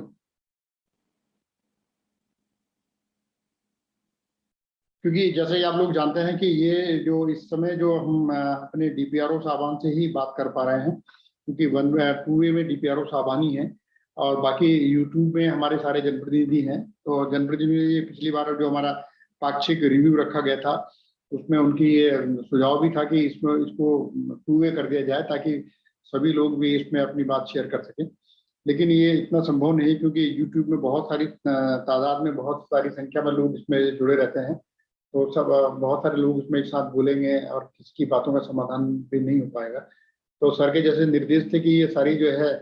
Speaker 1: क्योंकि जैसे ही आप लोग जानते हैं कि ये जो इस समय जो हम अपने डीपीआरओ साहबान से ही बात कर पा रहे हैं, क्योंकि 2 में डीपीआरओ साहबान ही हैं और बाकी यूट्यूब में हमारे सारे जनप्रतिनिधि हैं। तो जनप्रतिनिधि पिछली बार जो हमारा पाक्षिक रिव्यू रखा गया था उसमें उनकी ये सुझाव भी था कि इसमें इसको 2 कर दिया जाए ताकि सभी लोग भी इसमें अपनी बात शेयर कर सकें, लेकिन ये इतना संभव नहीं क्योंकि यूट्यूब में बहुत सारी तादाद में बहुत सारी संख्या में लोग इसमें जुड़े रहते हैं, तो सब बहुत सारे लोग इसमें एक साथ बोलेंगे और किसी बातों का समाधान भी नहीं हो पाएगा। तो सर के जैसे निर्देश थे कि ये सारी जो है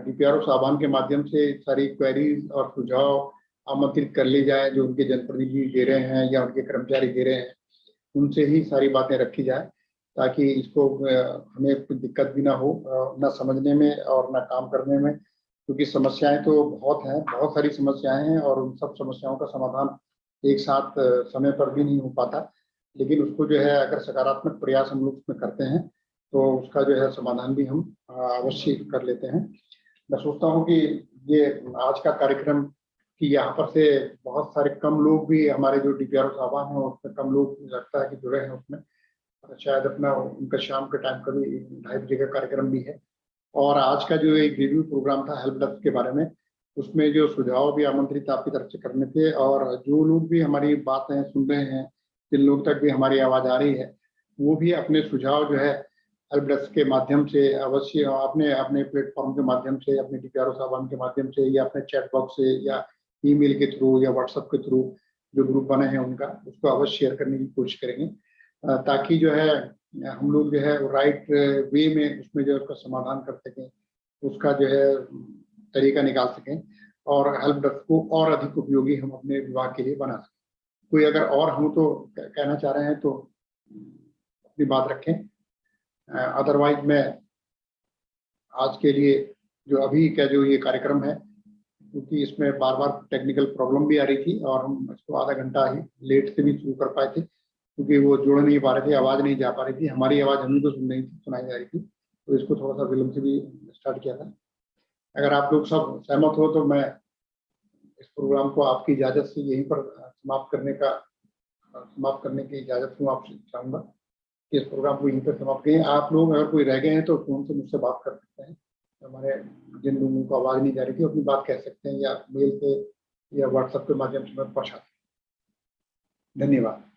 Speaker 1: डीपीआरओ साहबान के माध्यम से सारी क्वेरीज और सुझाव आमंत्रित कर ली जाए जो उनके जनप्रतिनिधि दे रहे हैं या उनके कर्मचारी दे रहे हैं, उनसे ही सारी बातें रखी जाए ताकि इसको हमें कोई दिक्कत भी ना हो, ना समझने में और ना काम करने में, क्योंकि समस्याएं तो बहुत हैं, बहुत सारी समस्याएं हैं और उन सब समस्याओं का समाधान एक साथ समय पर भी नहीं हो पाता, लेकिन उसको जो है अगर सकारात्मक प्रयास हम लोग उसमें करते हैं तो उसका जो है समाधान भी हम अवश्य कर लेते हैं। मैं सोचता हूँ कि ये आज का कार्यक्रम कि यहाँ पर से बहुत सारे कम लोग भी हमारे जो डीपीआरओ साहबान हैं उसमें कम लोग लगता है कि जुड़े हैं उसमें, शायद अपना उनका शाम के टाइम का भी 2:30 बजे का कार्यक्रम भी है। और आज का जो एक रिव्यू प्रोग्राम था हेल्प डेस्क के बारे में, उसमें जो सुझाव भी आमंत्रित आपकी तरफ से करने थे और जो लोग भी हमारी बातें सुन रहे हैं, जिन लोग तक भी हमारी आवाज आ रही है, वो भी अपने सुझाव जो है हेल्प डेस्क के माध्यम से अवश्य अपने अपने प्लेटफॉर्म के माध्यम से, अपने डीपीआरओ साहबान के माध्यम से या अपने चैट बॉक्स से या ईमेल के थ्रू या व्हाट्सएप के थ्रू जो ग्रुप बने हैं उनका उसको अवश्य शेयर करने की कोशिश करेंगे ताकि जो है हम लोग जो है राइट वे में उसमें जो उसका समाधान कर सकें, उसका जो है तरीका निकाल सकें और हेल्प डेस्क को और अधिक उपयोगी हम अपने विभाग के लिए बना सकें। कोई अगर और हम तो कहना चाह रहे हैं तो अपनी बात रखें, अदरवाइज मैं आज के लिए जो अभी का जो ये कार्यक्रम है, क्योंकि इसमें बार बार टेक्निकल प्रॉब्लम भी आ रही थी और हम इसको आधा घंटा ही लेट से भी शुरू कर पाए थे क्योंकि वो जुड़ नहीं पा रहे थे, आवाज़ नहीं जा पा रही थी, हमारी आवाज़ हमें तो सुनाई जा रही थी, तो इसको थोड़ा सा विलम्ब से भी स्टार्ट किया था। अगर आप लोग सब सहमत हो तो मैं इस प्रोग्राम को आपकी इजाज़त से यहीं पर समाप्त करने की इजाज़त हूँ आपसे चाहूँगा कि इस प्रोग्राम को यहीं पर समाप्त करें। आप लोग अगर कोई रह गए हैं तो फ़ोन से मुझसे बात कर सकते हैं, हमारे जिन लोगों को आवाज़ नहीं जा रही थी अपनी बात कह सकते हैं या मेल से या व्हाट्सएप के माध्यम से मैं पहुँचा सकता हूँ। धन्यवाद।